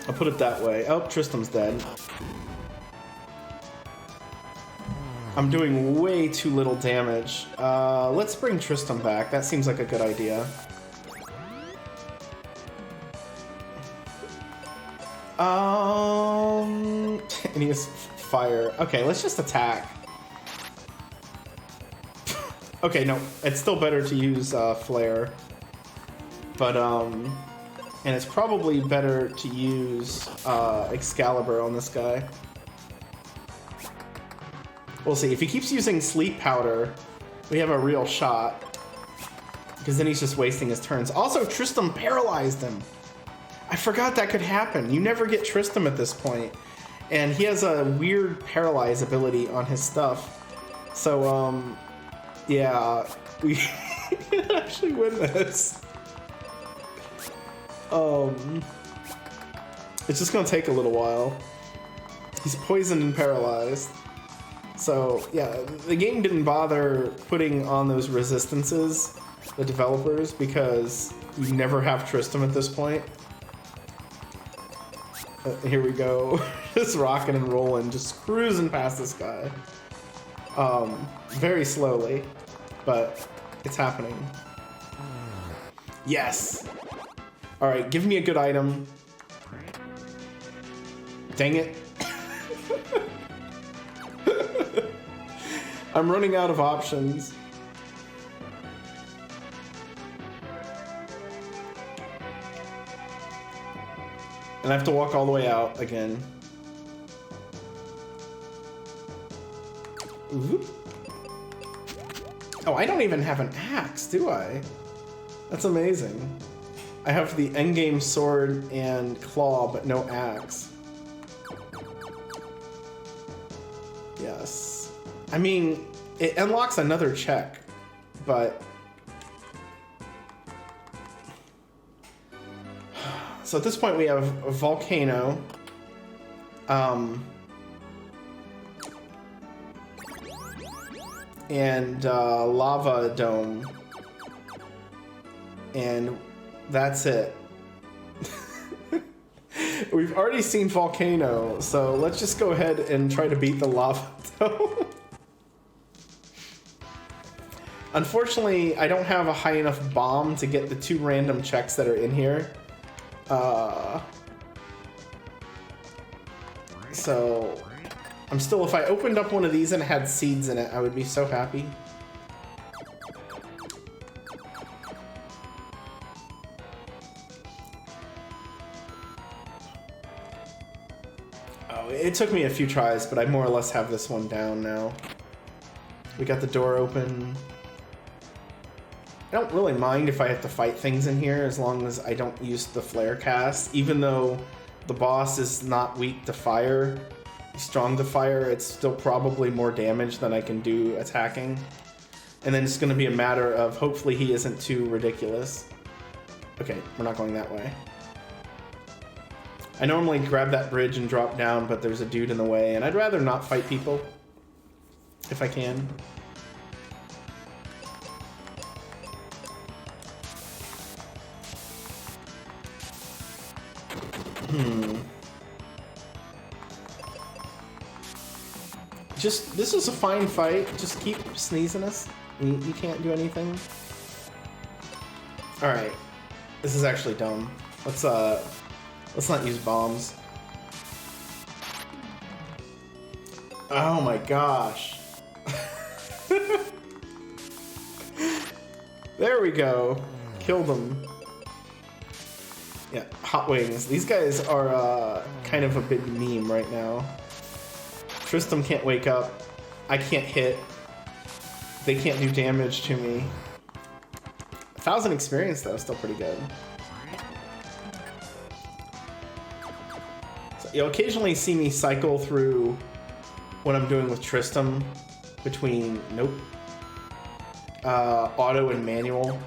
I'll put it that way. Oh, Tristram's dead. I'm doing way too little damage. Let's bring Tristram back. That seems like a good idea. And he has fire. Okay, let's just attack. Okay, no, it's still better to use flare. But, and it's probably better to use Excalibur on this guy. We'll see. If he keeps using Sleep Powder, we have a real shot. Because then he's just wasting his turns. Also, Tristram paralyzed him. I forgot that could happen. You never get Tristram at this point. And he has a weird paralyze ability on his stuff. So, yeah, we can actually win this. It's just gonna take a little while. He's poisoned and paralyzed. So, yeah, the game didn't bother putting on those resistances, the developers, because you never have Tristram at this point. Here we go. Just rocking and rolling, just cruising past this guy. Very slowly, but it's happening. Yes! Alright, give me a good item. Dang it. I'm running out of options. And I have to walk all the way out again. Ooh. Oh, I don't even have an axe, do I? That's amazing. I have the endgame sword and claw, but no axe. Yes. I mean, it unlocks another check, but... So at this point we have a volcano. And lava dome. And that's it. We've already seen volcano, so let's just go ahead and try to beat the lava dome. Unfortunately, I don't have a high enough bomb to get the 2 random checks that are in here. So I'm still, if I opened up one of these and it had seeds in it, I would be so happy. Oh, it took me a few tries, but I more or less have this one down now. We got the door open. I don't really mind if I have to fight things in here as long as I don't use the flare cast. Even though the boss is not weak to fire, he's strong to fire, it's still probably more damage than I can do attacking. And then it's going to be a matter of hopefully he isn't too ridiculous. Okay, we're not going that way. I normally grab that bridge and drop down, but there's a dude in the way, and I'd rather not fight people if I can. This is a fine fight. Just keep sneezing us. You can't do anything. Alright. This is actually dumb. Let's not use bombs. Oh my gosh. There we go. Killed them. Yeah, hot wings. These guys are kind of a big meme right now. Tristram can't wake up. I can't hit. They can't do damage to me. 1,000 experience though, still pretty good. So you'll occasionally see me cycle through what I'm doing with Tristram between auto and manual.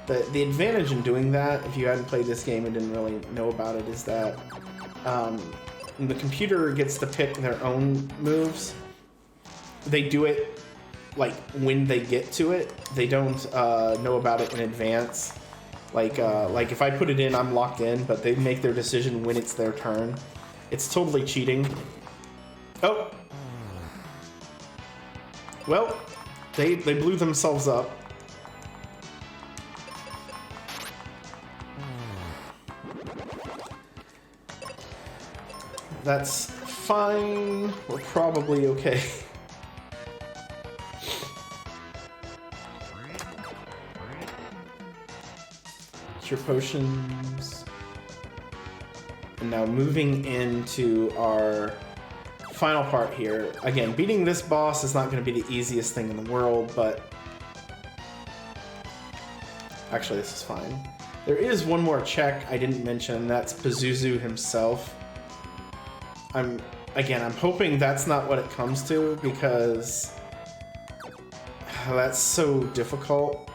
The advantage in doing that, if you hadn't played this game and didn't really know about it, is that the computer gets to pick their own moves. They do it like when they get to it. They don't know about it in advance. Like if I put it in, I'm locked in, but they make their decision when it's their turn. It's totally cheating. Oh. Well, they blew themselves up. That's fine. We're probably okay. Cure potions. And now moving into our final part here. Again, beating this boss is not going to be the easiest thing in the world, but actually this is fine. There is one more check I didn't mention. That's Pazuzu himself. I'm hoping that's not what it comes to, because that's so difficult.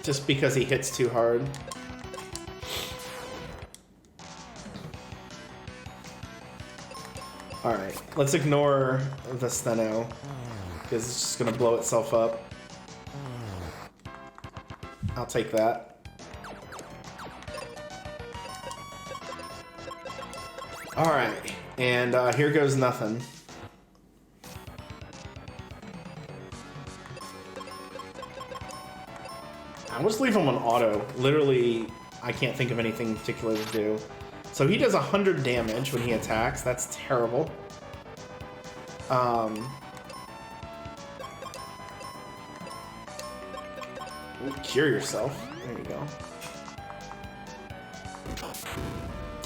Just because he hits too hard. Alright, let's ignore the steno, because it's just gonna blow itself up. I'll take that. Alright, and here goes nothing. I'll just leave him on auto. Literally, I can't think of anything particular to do. So he does 100 damage when he attacks. That's terrible. Cure yourself. There you go.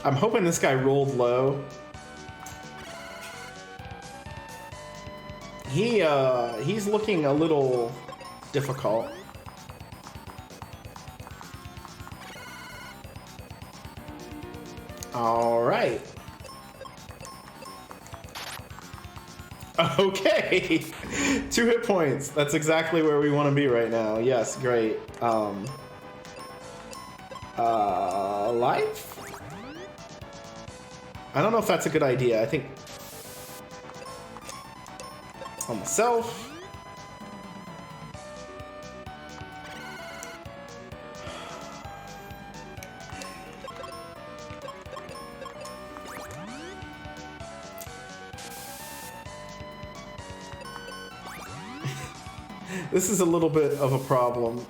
I'm hoping this guy rolled low. He's looking a little difficult. All right. Okay. 2 hit points. That's exactly where we want to be right now. Yes, great. Life? I don't know if that's a good idea. I think on myself. This is a little bit of a problem.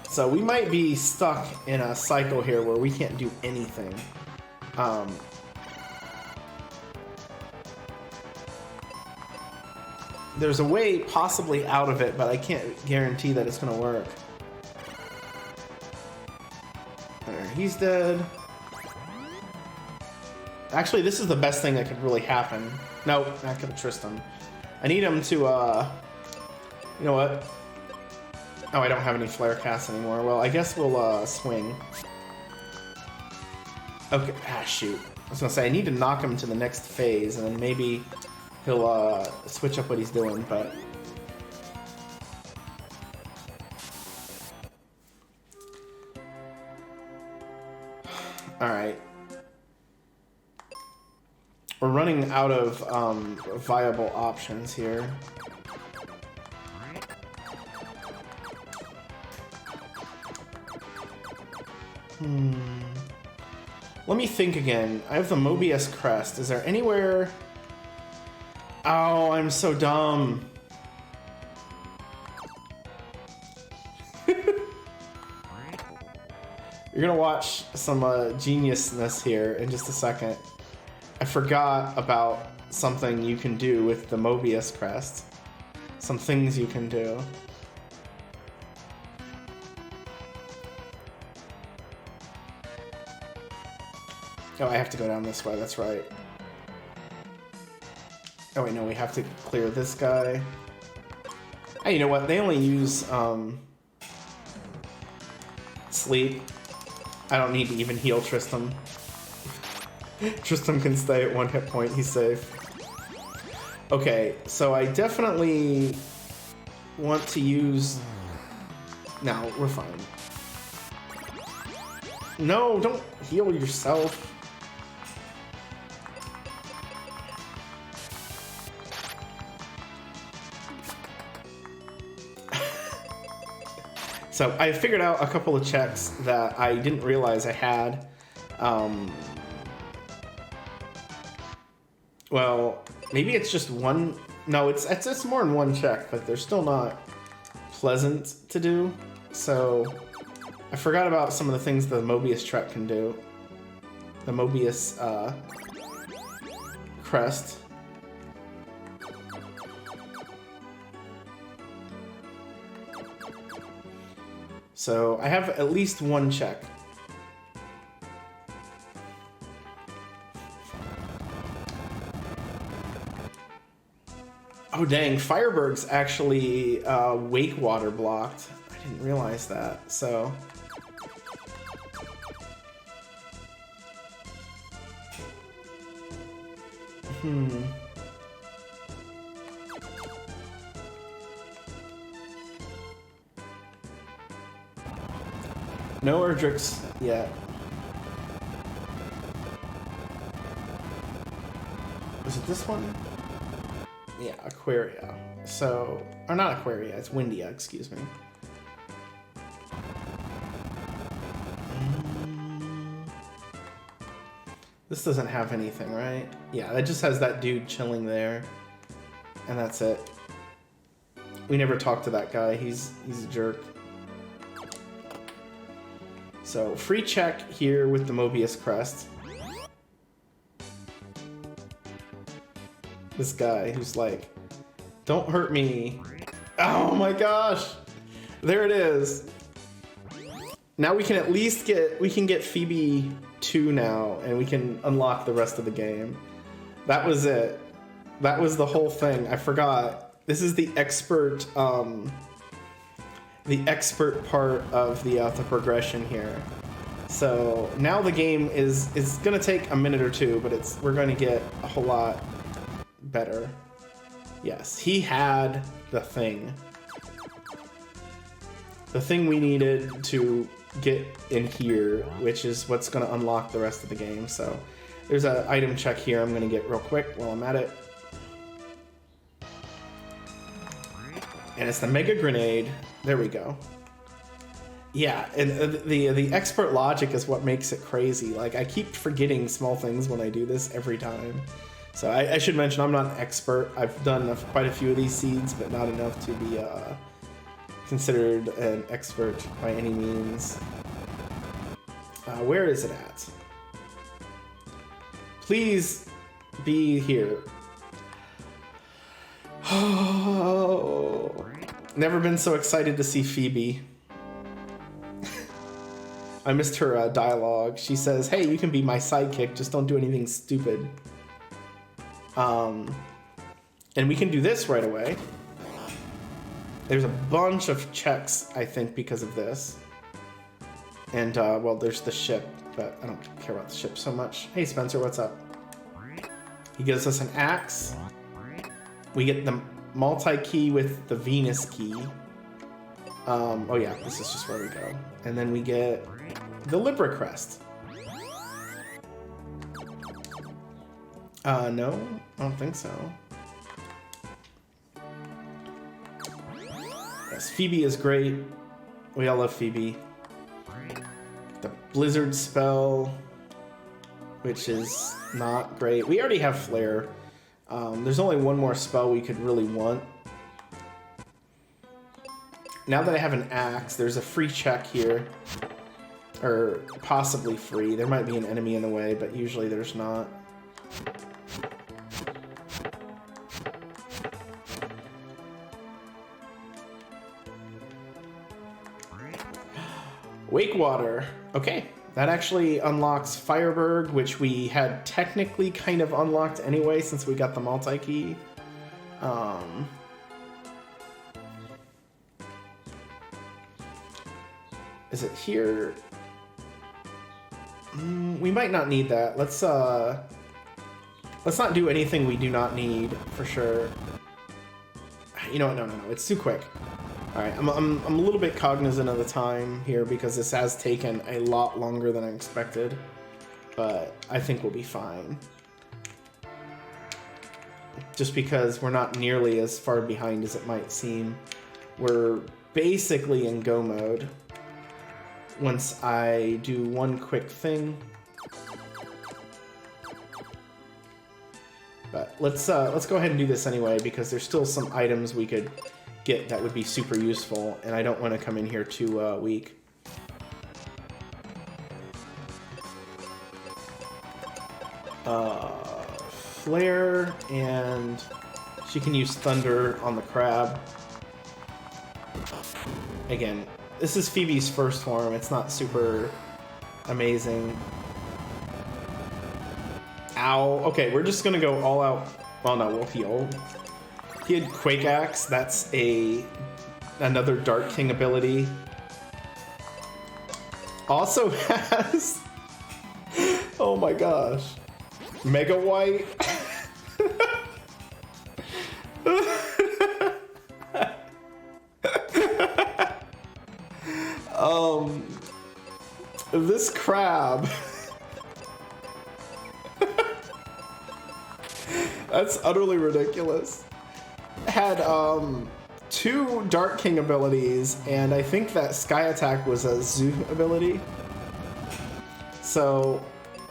So we might be stuck in a cycle here where we can't do anything. There's a way possibly out of it, but I can't guarantee that it's gonna work. There, he's dead. Actually, this is the best thing that could really happen. Nope, not gonna Tristan. I need him to, you know what? Oh, I don't have any flare casts anymore. Well, I guess we'll, swing. Okay, shoot. I was gonna say, I need to knock him to the next phase, and then maybe he'll, switch up what he's doing, but... Alright. We're running out of, viable options here. Let me think again. I have the Mobius crest. Is there anywhere... Oh, I'm so dumb. You're gonna watch some geniusness here in just a second. I forgot about something you can do with the Mobius crest. Some things you can do. Oh, I have to go down this way, that's right. Oh wait, no, we have to clear this guy. Hey, you know what? They only use, sleep. I don't need to even heal Tristram. Tristram can stay at 1 hit point, he's safe. Okay, so I definitely want to use... No, we're fine. No, don't heal yourself. So I figured out a couple of checks that I didn't realize I had. Well, maybe it's just one. No, it's more than one check, but they're still not pleasant to do. So I forgot about some of the things the Mobius Trek can do. The Mobius crest. So I have at least one check. Oh dang, Fireberg's actually wake water blocked. I didn't realize that, so... No Erdrix yet. Is it this one? Yeah, Aquaria. So, or not Aquaria, it's Windia, excuse me. This doesn't have anything, right? Yeah, that just has that dude chilling there. And that's it. We never talked to that guy, he's a jerk. So, free check here with the Mobius crest. This guy who's like, don't hurt me. Oh my gosh. There it is. Now we can at least get Phoebe 2 now, and we can unlock the rest of the game. That was it. That was the whole thing. I forgot. This is the expert part of the progression here. So now the game is gonna take a minute or two, but we're gonna get a whole lot better. Yes, he had the thing we needed to get in here, which is what's gonna unlock the rest of the game. So there's an item check here I'm gonna get real quick while I'm at it. And it's the Mega Grenade. There we go. Yeah, and the expert logic is what makes it crazy. Like, I keep forgetting small things when I do this every time. So I should mention I'm not an expert. I've done quite a few of these seeds, but not enough to be considered an expert by any means. Where is it at? Please be here. Oh, never been so excited to see Phoebe. I missed her dialogue. She says, hey, you can be my sidekick, just don't do anything stupid. And we can do this right away. There's a bunch of checks, I think, because of this. And, well, there's the ship, but I don't care about the ship so much. Hey, Spencer, what's up? He gives us an axe. We get the multi-key with the Venus key. Oh yeah, this is just where we go. And then we get the Libra crest. No, I don't think so. Yes, Phoebe is great. We all love Phoebe. The Blizzard spell, which is not great. We already have Flare. There's only one more spell we could really want. Now that I have an axe, there's a free check here. Or possibly free. There might be an enemy in the way, but usually there's not. Wake Water. Okay. That actually unlocks Fireberg, which we had technically kind of unlocked anyway since we got the multi-key. Is it here? We might not need that. Let's not do anything we do not need for sure. You know what? No. It's too quick. All right, I'm a little bit cognizant of the time here because this has taken a lot longer than I expected, but I think we'll be fine. Just because we're not nearly as far behind as it might seem. We're basically in go mode. Once I do one quick thing. But let's go ahead and do this anyway because there's still some items we could get that would be super useful, and I don't want to come in here too weak. Flare, and she can use Thunder on the crab. Again, this is Phoebe's first form. It's not super amazing. Ow. Okay, we're just gonna go all out. Well, no, we'll heal. He had Quake Axe. That's another Dark King ability. Also has... Oh my gosh. Mega White. This crab. That's utterly ridiculous. Had 2 Dark King abilities, and I think that Sky Attack was a Zoo ability. So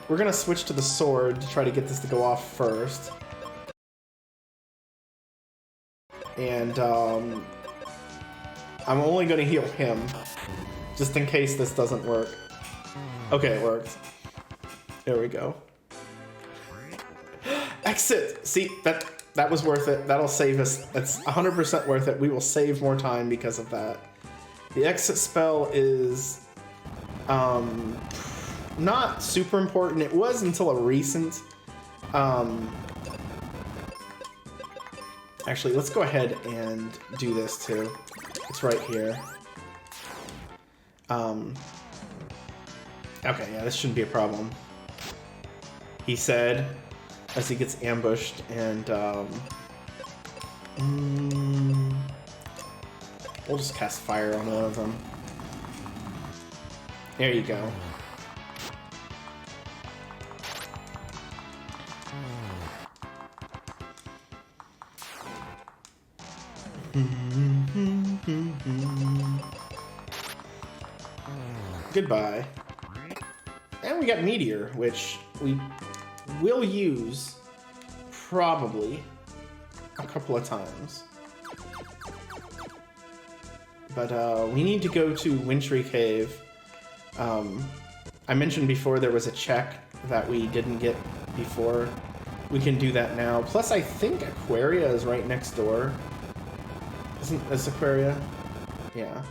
we're gonna switch to the sword to try to get this to go off first. And I'm only gonna heal him, just in case this doesn't work. Okay, it worked. There we go. Exit! See, That was worth it. That'll save us. That's 100% worth it. We will save more time because of that. The exit spell is not super important. It was until a recent. Actually, let's go ahead and do this too. It's right here. Okay, yeah, this shouldn't be a problem. He said, as he gets ambushed, and we'll just cast fire on one of them. There you go. Goodbye. And we got Meteor, which we will use probably a couple of times. But we need to go to Wintry Cave. I mentioned before there was a check that we didn't get before. We can do that now. Plus, I think Aquaria is right next door. Isn't this Aquaria? Yeah.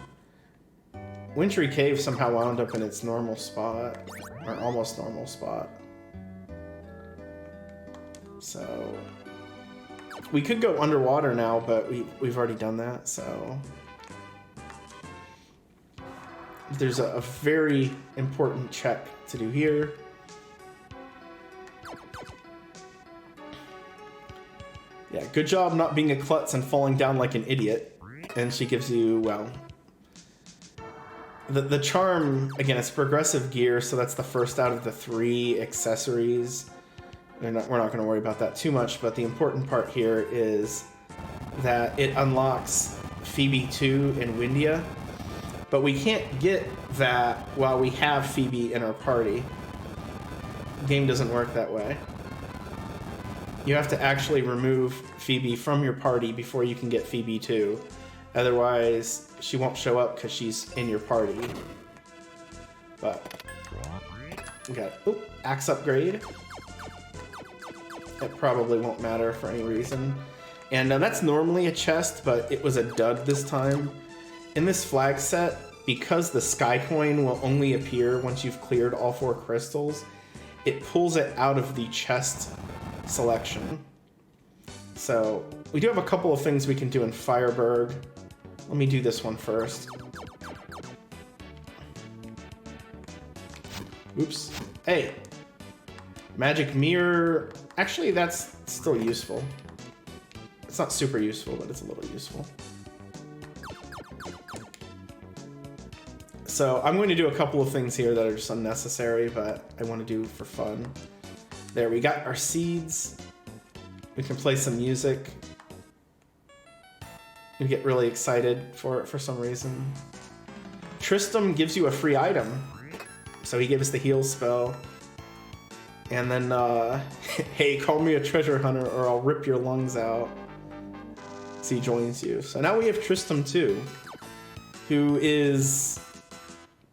Wintry Cave somehow wound up in its normal spot. Or almost normal spot. So we could go underwater now, but we've already done that, so there's a very important check to do here. Yeah, good job not being a klutz and falling down like an idiot. And she gives you, well, the charm, again, it's progressive gear, so that's the first out of the 3 accessories. We're not going to worry about that too much, but the important part here is that it unlocks Phoebe 2 and Windia, but we can't get that while we have Phoebe in our party. The game doesn't work that way. You have to actually remove Phoebe from your party before you can get Phoebe 2. Otherwise, she won't show up because she's in your party. But we got axe upgrade. It probably won't matter for any reason. And that's normally a chest, but it was a dud this time. In this flag set, because the sky coin will only appear once you've cleared all 4 crystals, it pulls it out of the chest selection. So we do have a couple of things we can do in Fireburg. Let me do this one first. Oops. Hey. Magic Mirror. Actually, that's still useful. It's not super useful, but it's a little useful. So I'm going to do a couple of things here that are just unnecessary, but I want to do for fun. There, we got our seeds. We can play some music. You get really excited for it for some reason. Tristram gives you a free item. So he gave us the heal spell. And then, hey, call me a treasure hunter or I'll rip your lungs out. So he joins you. So now we have Tristram too, who is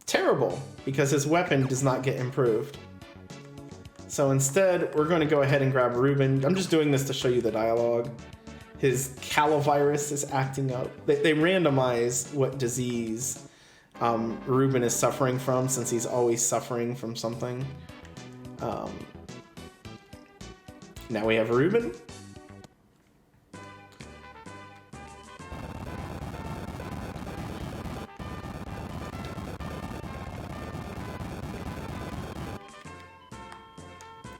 terrible because his weapon does not get improved. So instead, we're going to go ahead and grab Ruben. I'm just doing this to show you the dialogue. His calovirus is acting up. They randomize what disease Ruben is suffering from, since he's always suffering from something. Now we have Ruben.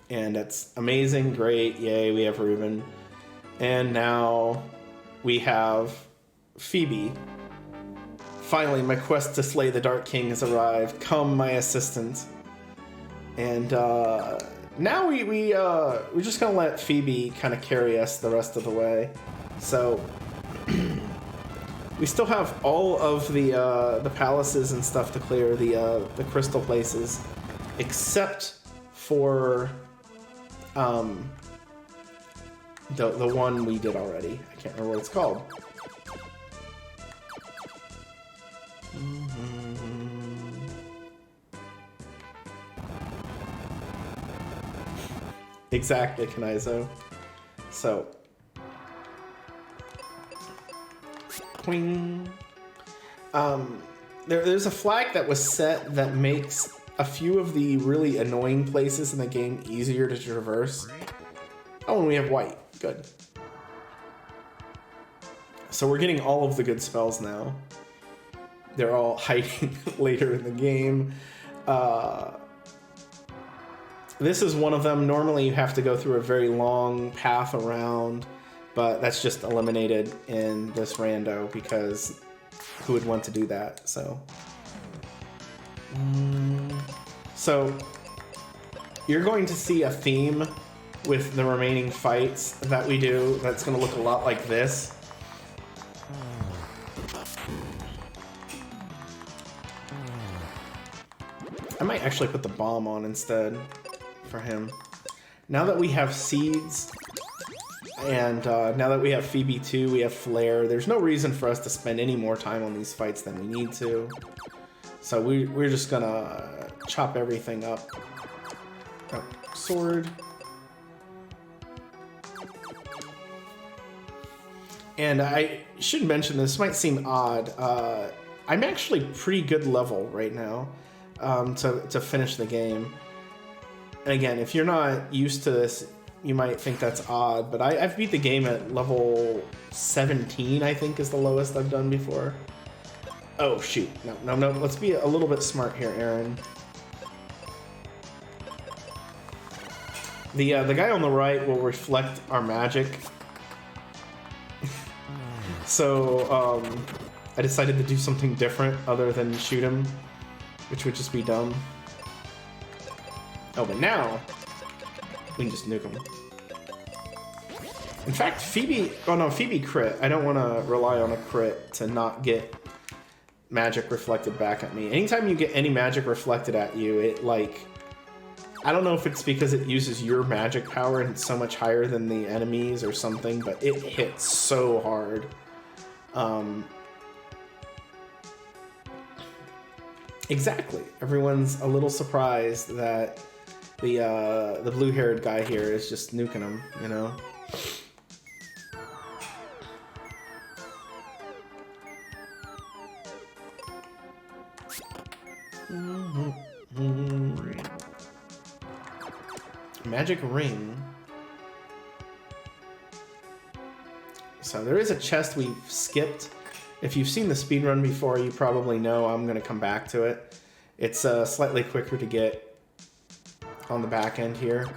And that's amazing, great, yay, we have Ruben. And now we have Phoebe. Finally, my quest to slay the Dark King has arrived. Come, my assistant. And now we're just gonna let Phoebe kind of carry us the rest of the way. So we still have all of the palaces and stuff to clear, the crystal places, except for the one we did already. I can't remember what it's called. Exactly, Kanizo. So Quing. There's a flag that was set that makes a few of the really annoying places in the game easier to traverse. Oh, and we have white. Good. So we're getting all of the good spells now. They're all hiding later in the game. This is one of them. Normally you have to go through a very long path around, but that's just eliminated in this rando because who would want to do that? So you're going to see a theme with the remaining fights that we do that's going to look a lot like this. I might actually put the bomb on instead for him. Now that we have seeds, and now that we have Phoebe 2, we have Flare, there's no reason for us to spend any more time on these fights than we need to. So we're just gonna chop everything up. Oh, sword. And I should mention, this might seem odd, I'm actually pretty good level right now to finish the game. And again, if you're not used to this, you might think that's odd, but I've beat the game at level 17, I think is the lowest I've done before. Oh, shoot. No. Let's be a little bit smart here, Aaron. The guy on the right will reflect our magic. So, I decided to do something different other than shoot him, which would just be dumb. Oh, but now we can just nuke him. In fact, Phoebe... Oh, no, Phoebe crit. I don't want to rely on a crit to not get magic reflected back at me. Anytime you get any magic reflected at you, it, like... I don't know if it's because it uses your magic power and it's so much higher than the enemies or something, but it hits so hard. Exactly. Everyone's a little surprised that the blue-haired guy here is just nuking him, you know? Magic ring. So there is a chest we've skipped. If you've seen the speedrun before, you probably know I'm going to come back to it. It's slightly quicker to get on the back end here,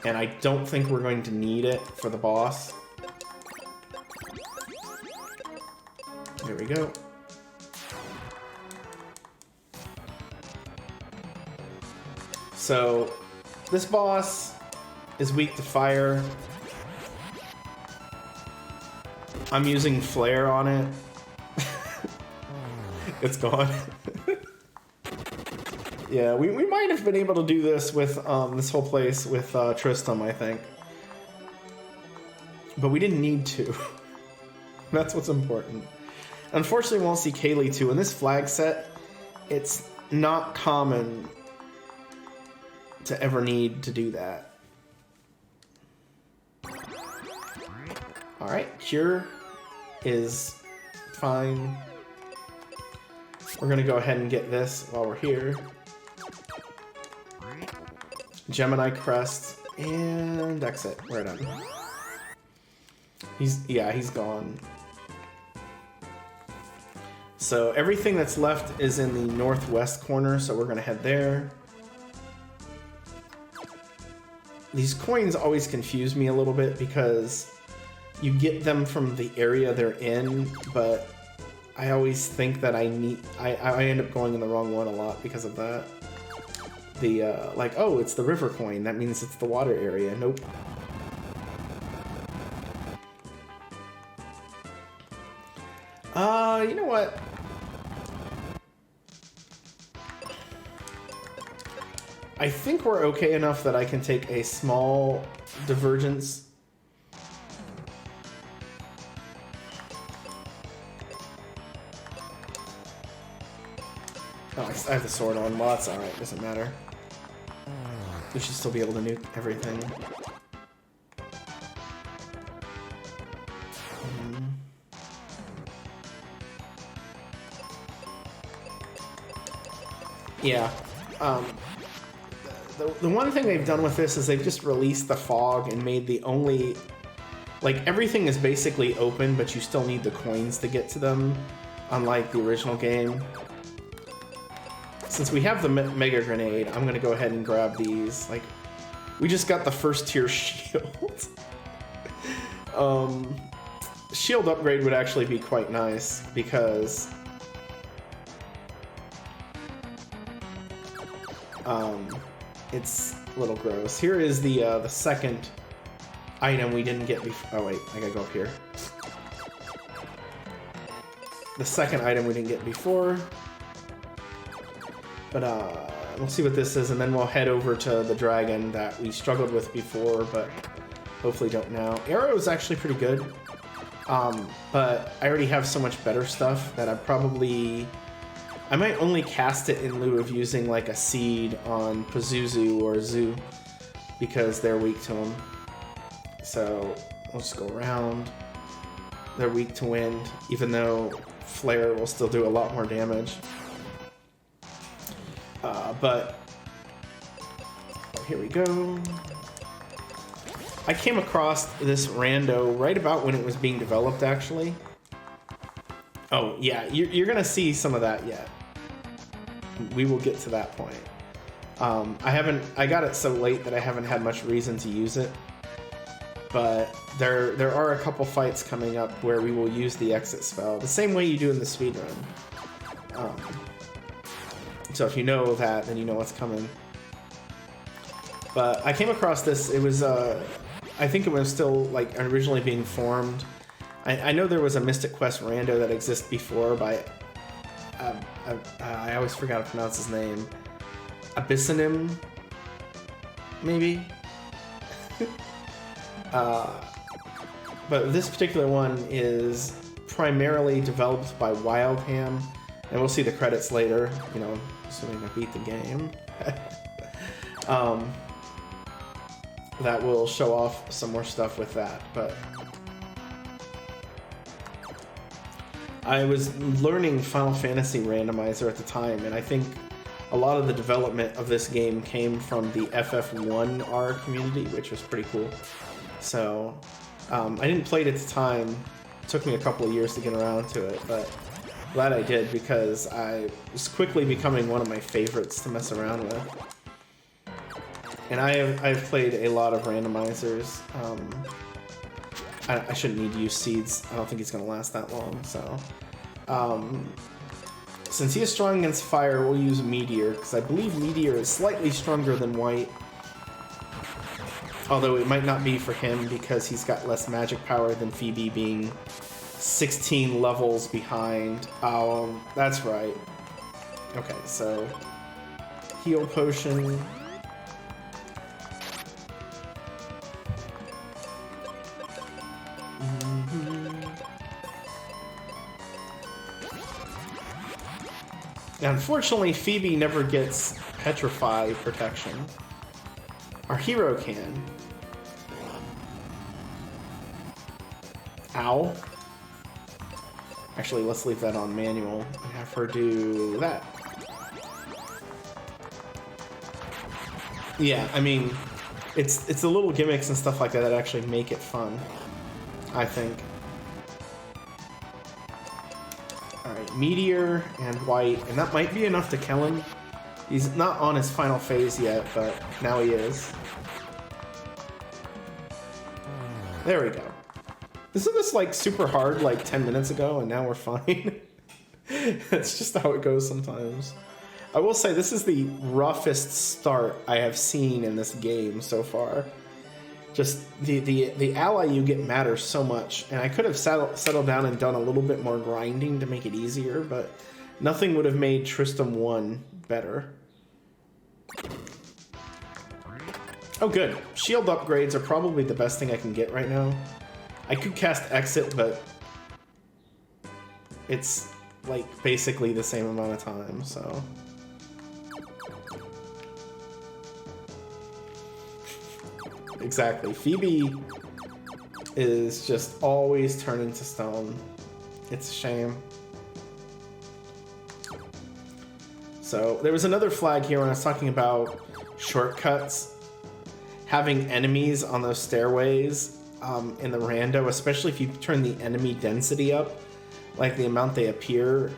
and I don't think we're going to need it for the boss. There we go. So this boss is weak to fire. I'm using flare on it. It's gone. Yeah, we might have been able to do this with this whole place with Tristram, I think. But we didn't need to. That's what's important. Unfortunately, we won't see Kaylee 2. In this flag set, it's not common to ever need to do that. Alright, Cure is fine. We're gonna go ahead and get this while we're here. Gemini Crest, and exit. We're done. He's gone. So everything that's left is in the northwest corner, so we're gonna head there. These coins always confuse me a little bit because you get them from the area they're in, but I always think that I end up going in the wrong one a lot because of that. Like, oh, it's the river coin. That means it's the water area. Nope. You know what? I think we're okay enough that I can take a small divergence. Oh, I have the sword on. Well, that's alright. Doesn't matter. We should still be able to nuke everything. Yeah. The one thing they've done with this is they've just released the fog and made the only... Like, everything is basically open, but you still need the coins to get to them, unlike the original game. Since we have the Mega Grenade, I'm gonna go ahead and grab these. Like, we just got the first tier shield. Shield upgrade would actually be quite nice, because... it's a little gross. Here is the second item we didn't get before. Oh wait, I gotta go up here. The second item we didn't get before. But we'll see what this is, and then we'll head over to the dragon that we struggled with before, but hopefully don't now. Arrow is actually pretty good, but I already have so much better stuff that I might only cast it in lieu of using like a seed on Pazuzu or Zoo, because they're weak to them. So we'll just go around. They're weak to wind, even though Flare will still do a lot more damage. But here we go. I came across this rando right about when it was being developed, actually. Oh yeah, you're gonna see some of that yet. We will get to that point. I got it so late that I haven't had much reason to use it. But there are a couple fights coming up where we will use the exit spell, the same way you do in the speedrun. So if you know that, then you know what's coming. But I came across this, it was, I think it was still like originally being formed. I know there was a Mystic Quest rando that exists before by, I always forgot to pronounce his name. Abyssinim, maybe? But this particular one is primarily developed by Wildham, and we'll see the credits later, you know, assuming I beat the game. That will show off some more stuff with that, but I was learning Final Fantasy randomizer at the time, and I think a lot of the development of this game came from the FF1R community, which was pretty cool. So I didn't play it at the time. It took me a couple of years to get around to it, but glad I did, because I was quickly becoming one of my favorites to mess around with. And I've played a lot of randomizers. I shouldn't need to use seeds. I don't think he's going to last that long. So, since he is strong against fire, we'll use Meteor, because I believe Meteor is slightly stronger than White. Although it might not be for him, because he's got less magic power than Phoebe, being 16 levels behind. Oh, that's right. Okay, so heal potion. Now, unfortunately, Phoebe never gets Petrify protection. Our hero can. Ow. Actually, let's leave that on manual and have her do that. Yeah, I mean, it's the little gimmicks and stuff like that that actually make it fun, I think. Alright, Meteor and White, and that might be enough to kill him. He's not on his final phase yet, but now he is. There we go. Isn't this like super hard like 10 minutes ago and now we're fine? That's just how it goes sometimes. I will say this is the roughest start I have seen in this game so far. Just the ally you get matters so much, and I could have settled down and done a little bit more grinding to make it easier, but nothing would have made Tristram 1 better. Oh good, shield upgrades are probably the best thing I can get right now. I could cast Exit, but it's like basically the same amount of time, so. Exactly, Phoebe is just always turning to stone. It's a shame. So there was another flag here when I was talking about shortcuts. Having enemies on those stairways in the rando, especially if you turn the enemy density up, like the amount they appear,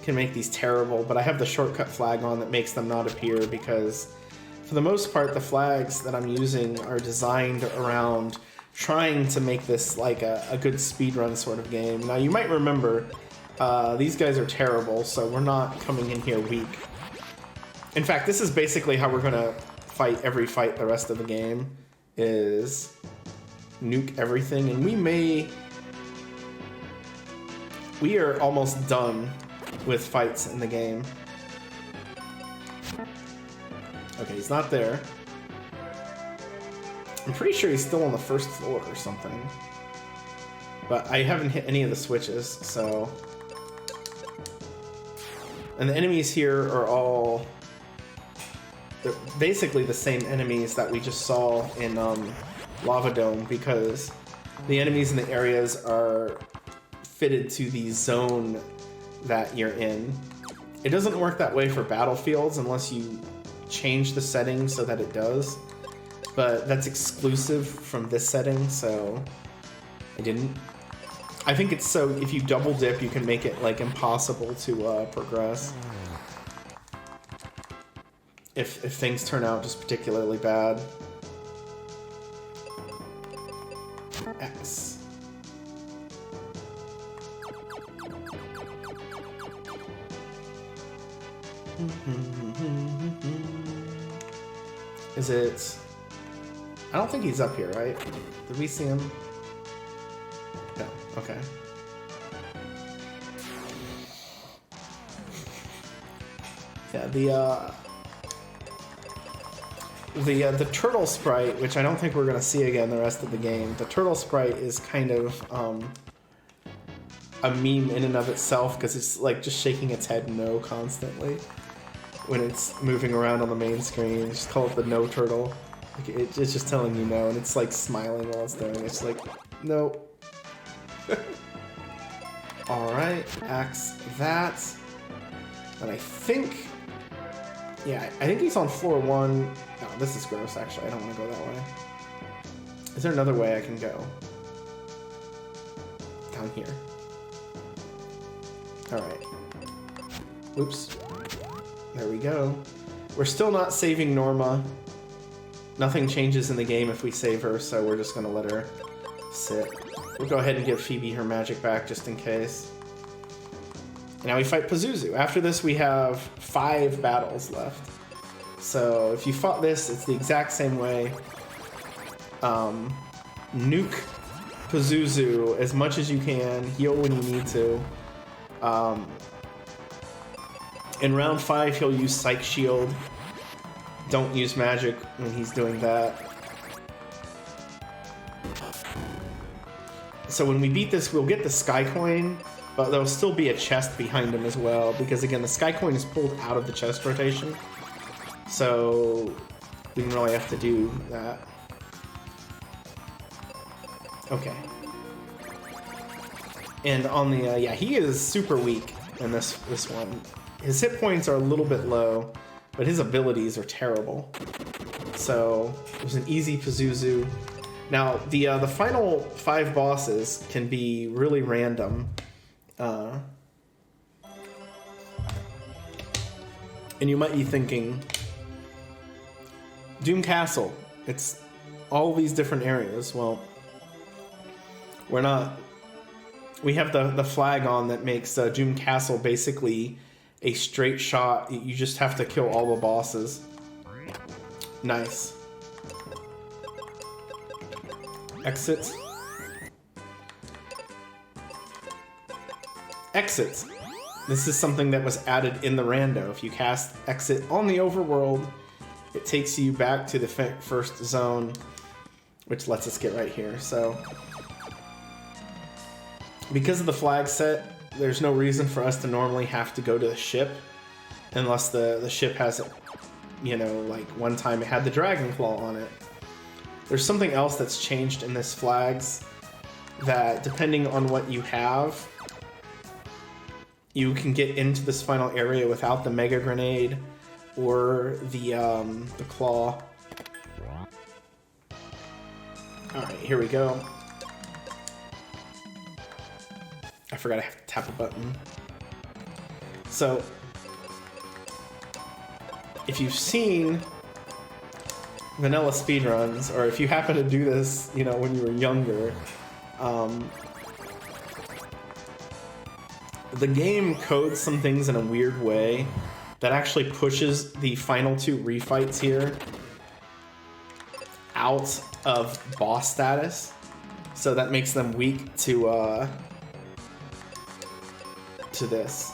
can make these terrible. But I have the shortcut flag on that makes them not appear because for the most part, the flags that I'm using are designed around trying to make this like a good speedrun sort of game. Now, you might remember, these guys are terrible, so we're not coming in here weak. In fact, this is basically how we're going to fight every fight the rest of the game, is nuke everything. And we are almost done with fights in the game. Okay, he's not there. I'm pretty sure he's still on the first floor or something. But I haven't hit any of the switches, so... And the enemies here are all... They're basically the same enemies that we just saw in Lava Dome, because the enemies in the areas are fitted to the zone that you're in. It doesn't work that way for battlefields unless you change the settings so that it does, but that's exclusive from this setting, so I didn't. I think it's so if you double dip, you can make it like impossible to progress if things turn out just particularly bad. X. Is it... I don't think he's up here, right? Did we see him? No. Okay. Yeah, the turtle sprite, which I don't think we're gonna see again the rest of the game. The turtle sprite is kind of a meme in and of itself, because it's like just shaking its head no constantly when it's moving around on the main screen. Just call it the no turtle. Like it's just telling you no, and it's like smiling while it's doing it. It's like, no. Alright, axe that. And I think... Yeah, I think he's on floor 1. Oh, this is gross, actually. I don't want to go that way. Is there another way I can go? Down here. Alright. Oops. There we go. We're still not saving Norma. Nothing changes in the game if we save her, so we're just going to let her sit. We'll go ahead and give Phoebe her magic back just in case. And now we fight Pazuzu. After this, we have 5 battles left. So if you fought this, it's the exact same way. Nuke Pazuzu as much as you can. Heal when you need to. In round 5, he'll use Psych Shield. Don't use magic when he's doing that. So when we beat this, we'll get the Sky Coin, but there'll still be a chest behind him as well, because again, the Sky Coin is pulled out of the chest rotation. So we didn't really have to do that. Okay. And on the, yeah, he is super weak in this one. His hit points are a little bit low, but his abilities are terrible. So it was an easy Pazuzu. Now, the final 5 bosses can be really random. And you might be thinking, Doom Castle, it's all these different areas. Well, we're not. We have the flag on that makes Doom Castle basically a straight shot. You just have to kill all the bosses. Nice. Exit. Exits. This is something that was added in the rando. If you cast exit on the overworld, it takes you back to the first zone, which lets us get right here. So, because of the flag set, there's no reason for us to normally have to go to the ship, unless the ship has, you know, like one time it had the Dragon Claw on it. There's something else that's changed in this flags that, depending on what you have, you can get into this final area without the Mega Grenade or the claw. Alright, here we go. I forgot I have to tap a button. So, if you've seen vanilla speedruns, or if you happen to do this, you know, when you were younger, the game codes some things in a weird way that actually pushes the final two refights here out of boss status. So that makes them weak to this.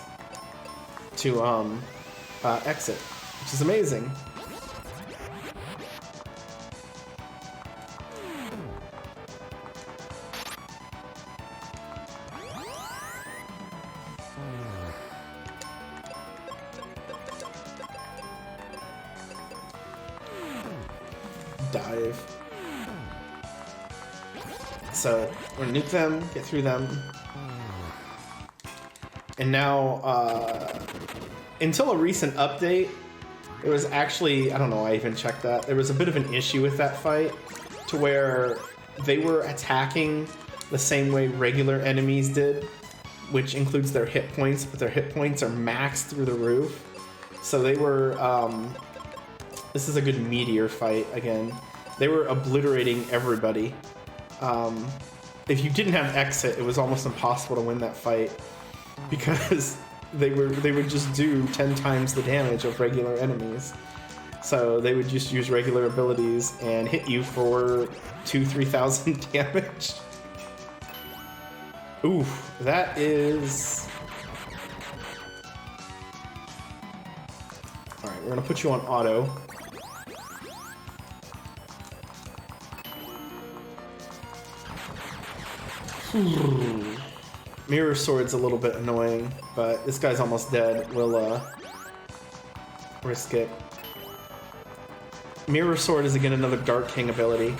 To exit, which is amazing. Dive. So we're gonna nuke them, get through them. And now, until a recent update, it was actually, I don't know, I even checked that. There was a bit of an issue with that fight to where they were attacking the same way regular enemies did, which includes their hit points, but their hit points are maxed through the roof. So they were, this is a good meteor fight again. They were obliterating everybody. If you didn't have exit, it was almost impossible to win that fight because they would just do 10 times the damage of regular enemies. So they would just use regular abilities and hit you for 2,000-3,000 damage. Oof, that is... Alright, we're gonna put you on auto. Mirror Sword's a little bit annoying, but this guy's almost dead. We'll risk it. Mirror Sword is again another Dark King ability.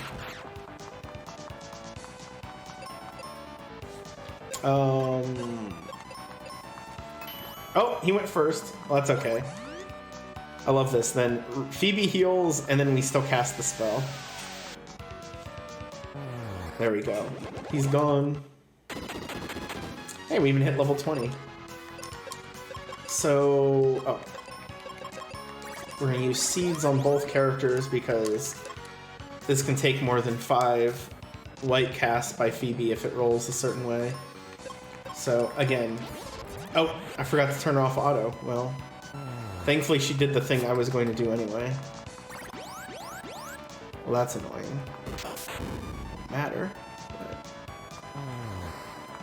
Oh, he went first. Well, that's okay. I love this. Then Phoebe heals, and then we still cast the spell. There we go. He's gone. Hey, we even hit level 20. So, oh. We're gonna use seeds on both characters because this can take more than 5 light casts by Phoebe if it rolls a certain way. So, again, oh, I forgot to turn off auto. Well, thankfully she did the thing I was going to do anyway. Well, that's annoying. Matter.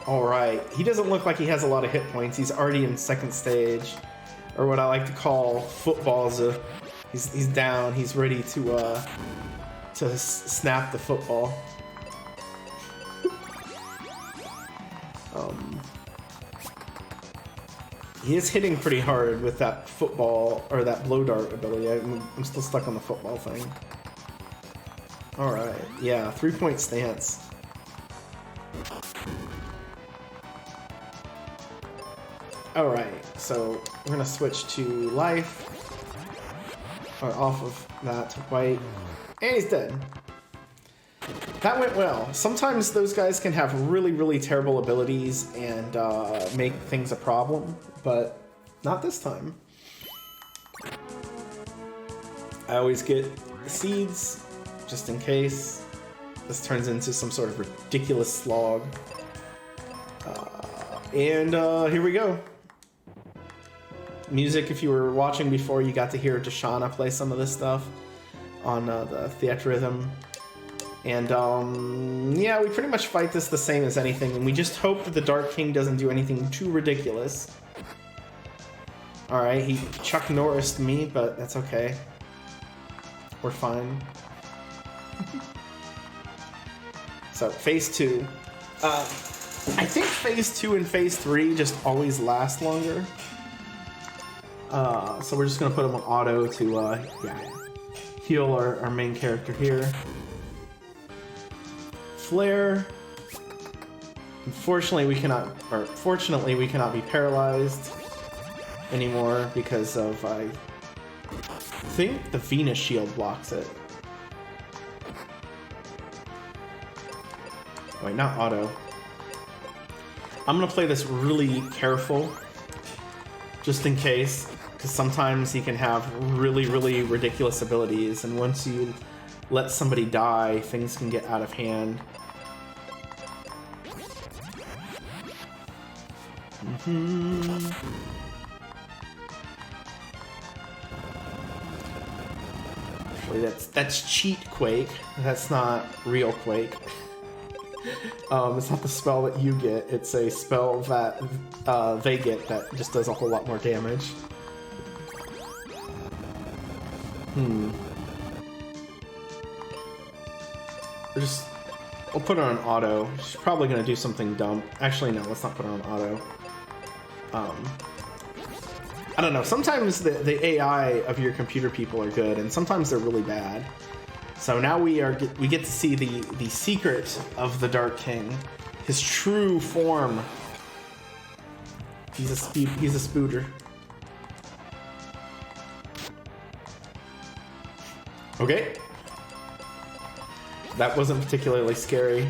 Alright, he doesn't look like he has a lot of hit points. He's already in second stage, or what I like to call footballs. He's down. He's ready to snap the football. He is hitting pretty hard with that football, or that blow dart ability. I'm still stuck on the football thing. Alright, yeah, 3-point stance. Alright, so we're gonna switch to life. Or off of that to white. And he's dead. That went well. Sometimes those guys can have really, really terrible abilities and make things a problem, but not this time. I always get seeds, just in case this turns into some sort of ridiculous slog. And here we go. Music, if you were watching before, you got to hear Deshauna play some of this stuff on the Theatrhythm. And yeah, we pretty much fight this the same as anything, and we just hope that the Dark King doesn't do anything too ridiculous. Alright, he Chuck Norris'd me, but that's okay. We're fine. So, phase 2. I think phase 2 and phase 3 just always last longer. So we're just gonna put him on auto to heal our main character here. Flare. Unfortunately, we cannot, or fortunately, we cannot be paralyzed anymore because of, I think the Venus shield blocks it. Wait, not auto. I'm gonna play this really careful, just in case, because sometimes he can have really, really ridiculous abilities, and once you let somebody die, things can get out of hand. Actually, that's cheat Quake. That's not real Quake. It's not the spell that you get. It's a spell that they get that just does a whole lot more damage. I'll put her on auto. She's probably gonna do something dumb. Actually, no, let's not put her on auto. I don't know. Sometimes the AI of your computer people are good, and sometimes they're really bad. So now we get to see the secret of the Dark King, his true form. He's a spooter. Okay. That wasn't particularly scary.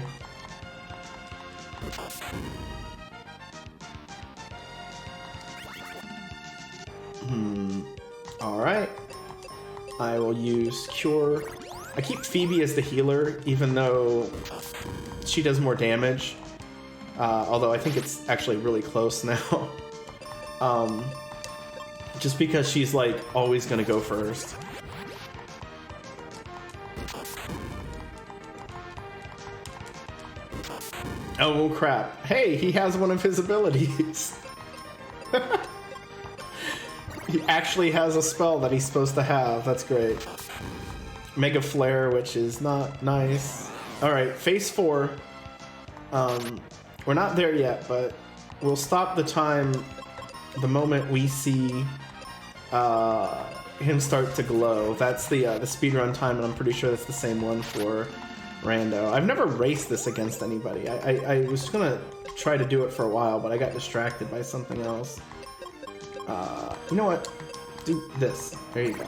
Alright. I will use Cure. I keep Phoebe as the healer, even though she does more damage. Although I think it's actually really close now. Just because she's like always gonna go first. Oh crap. Hey, he has one of his abilities. He actually has a spell that he's supposed to have. That's great. Mega Flare, which is not nice. Alright, phase 4. We're not there yet, but we'll stop the time the moment we see him start to glow. That's the speedrun time, and I'm pretty sure that's the same one for Rando. I've never raced this against anybody. I was gonna try to do it for a while, but I got distracted by something else. You know what? Do this. There you go.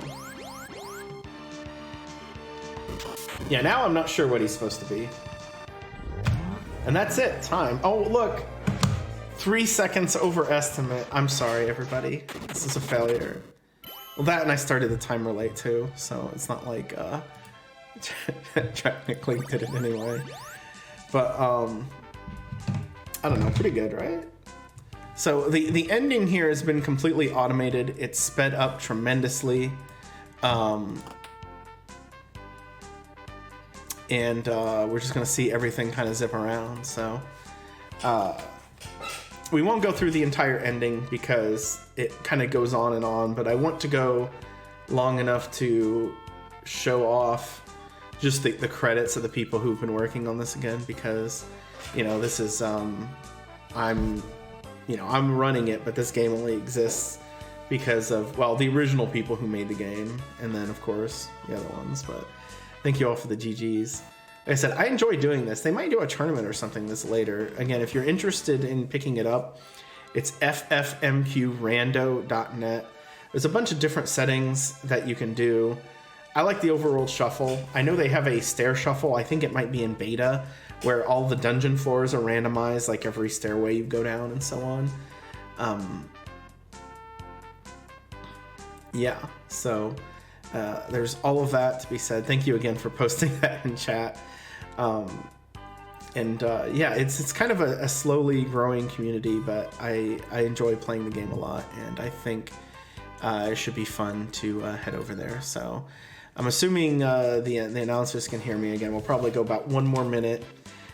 Yeah, now I'm not sure what he's supposed to be. And that's it. Time. Oh, look. 3 seconds over estimate. I'm sorry, everybody. This is a failure. Well, that and I started the timer late, too. So it's not like, technically did it anyway. But, I don't know. Pretty good, right? So the ending here has been completely automated. It's sped up tremendously. And we're just gonna see everything kind of zip around. So we won't go through the entire ending because it kind of goes on and on, but I want to go long enough to show off just the credits of the people who've been working on this again, because, you know, this is, I'm running it, but this game only exists because of, well, the original people who made the game, and then, of course, the other ones, but thank you all for the GGs. Like I said, I enjoy doing this. They might do a tournament or something this later. Again, if you're interested in picking it up, it's ffmqrando.net. There's a bunch of different settings that you can do. I like the overworld shuffle. I know they have a stair shuffle. I think it might be in beta, where all the dungeon floors are randomized, like every stairway you go down and so on. Yeah, so there's all of that to be said. Thank you again for posting that in chat. Yeah, it's kind of a slowly growing community, but I enjoy playing the game a lot, and I think it should be fun to head over there. So I'm assuming the announcers can hear me again. We'll probably go about 1 more minute.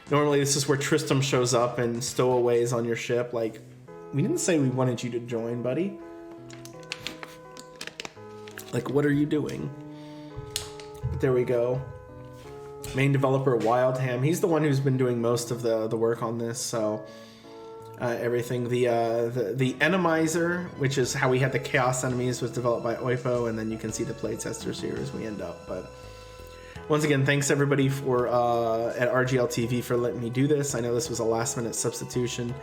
Normally this is where Tristram shows up and stowaways on your ship. Like, we didn't say we wanted you to join, buddy. Like, what are you doing? But there we go. Main developer Wildham. He's the one who's been doing most of the work on this. So everything. The randomizer, which is how we had the chaos enemies, was developed by Oipo, and then you can see the playtesters here as we end up. But once again, thanks everybody for at RGL TV for letting me do this. I know this was a last minute substitution.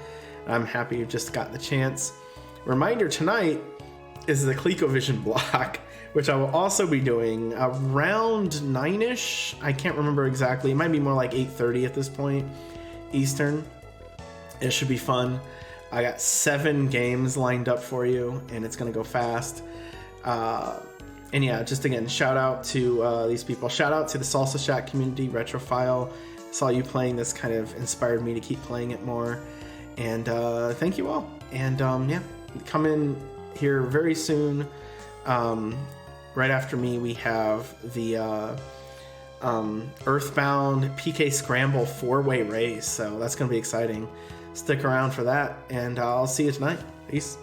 I'm happy you just got the chance. Reminder, tonight is the ColecoVision block, which I will also be doing around 9ish. I can't remember exactly. It might be more like 8:30 at this point Eastern. It should be fun. I got 7 games lined up for you, and it's gonna go fast. And yeah, just again, shout out to these people. Shout out to the Salsa Shack community, Retrophile. Saw you playing this, kind of inspired me to keep playing it more. And thank you all. And yeah, come in here very soon. Right after me, we have the Earthbound PK Scramble 4-way race. So that's going to be exciting. Stick around for that, and I'll see you tonight. Peace.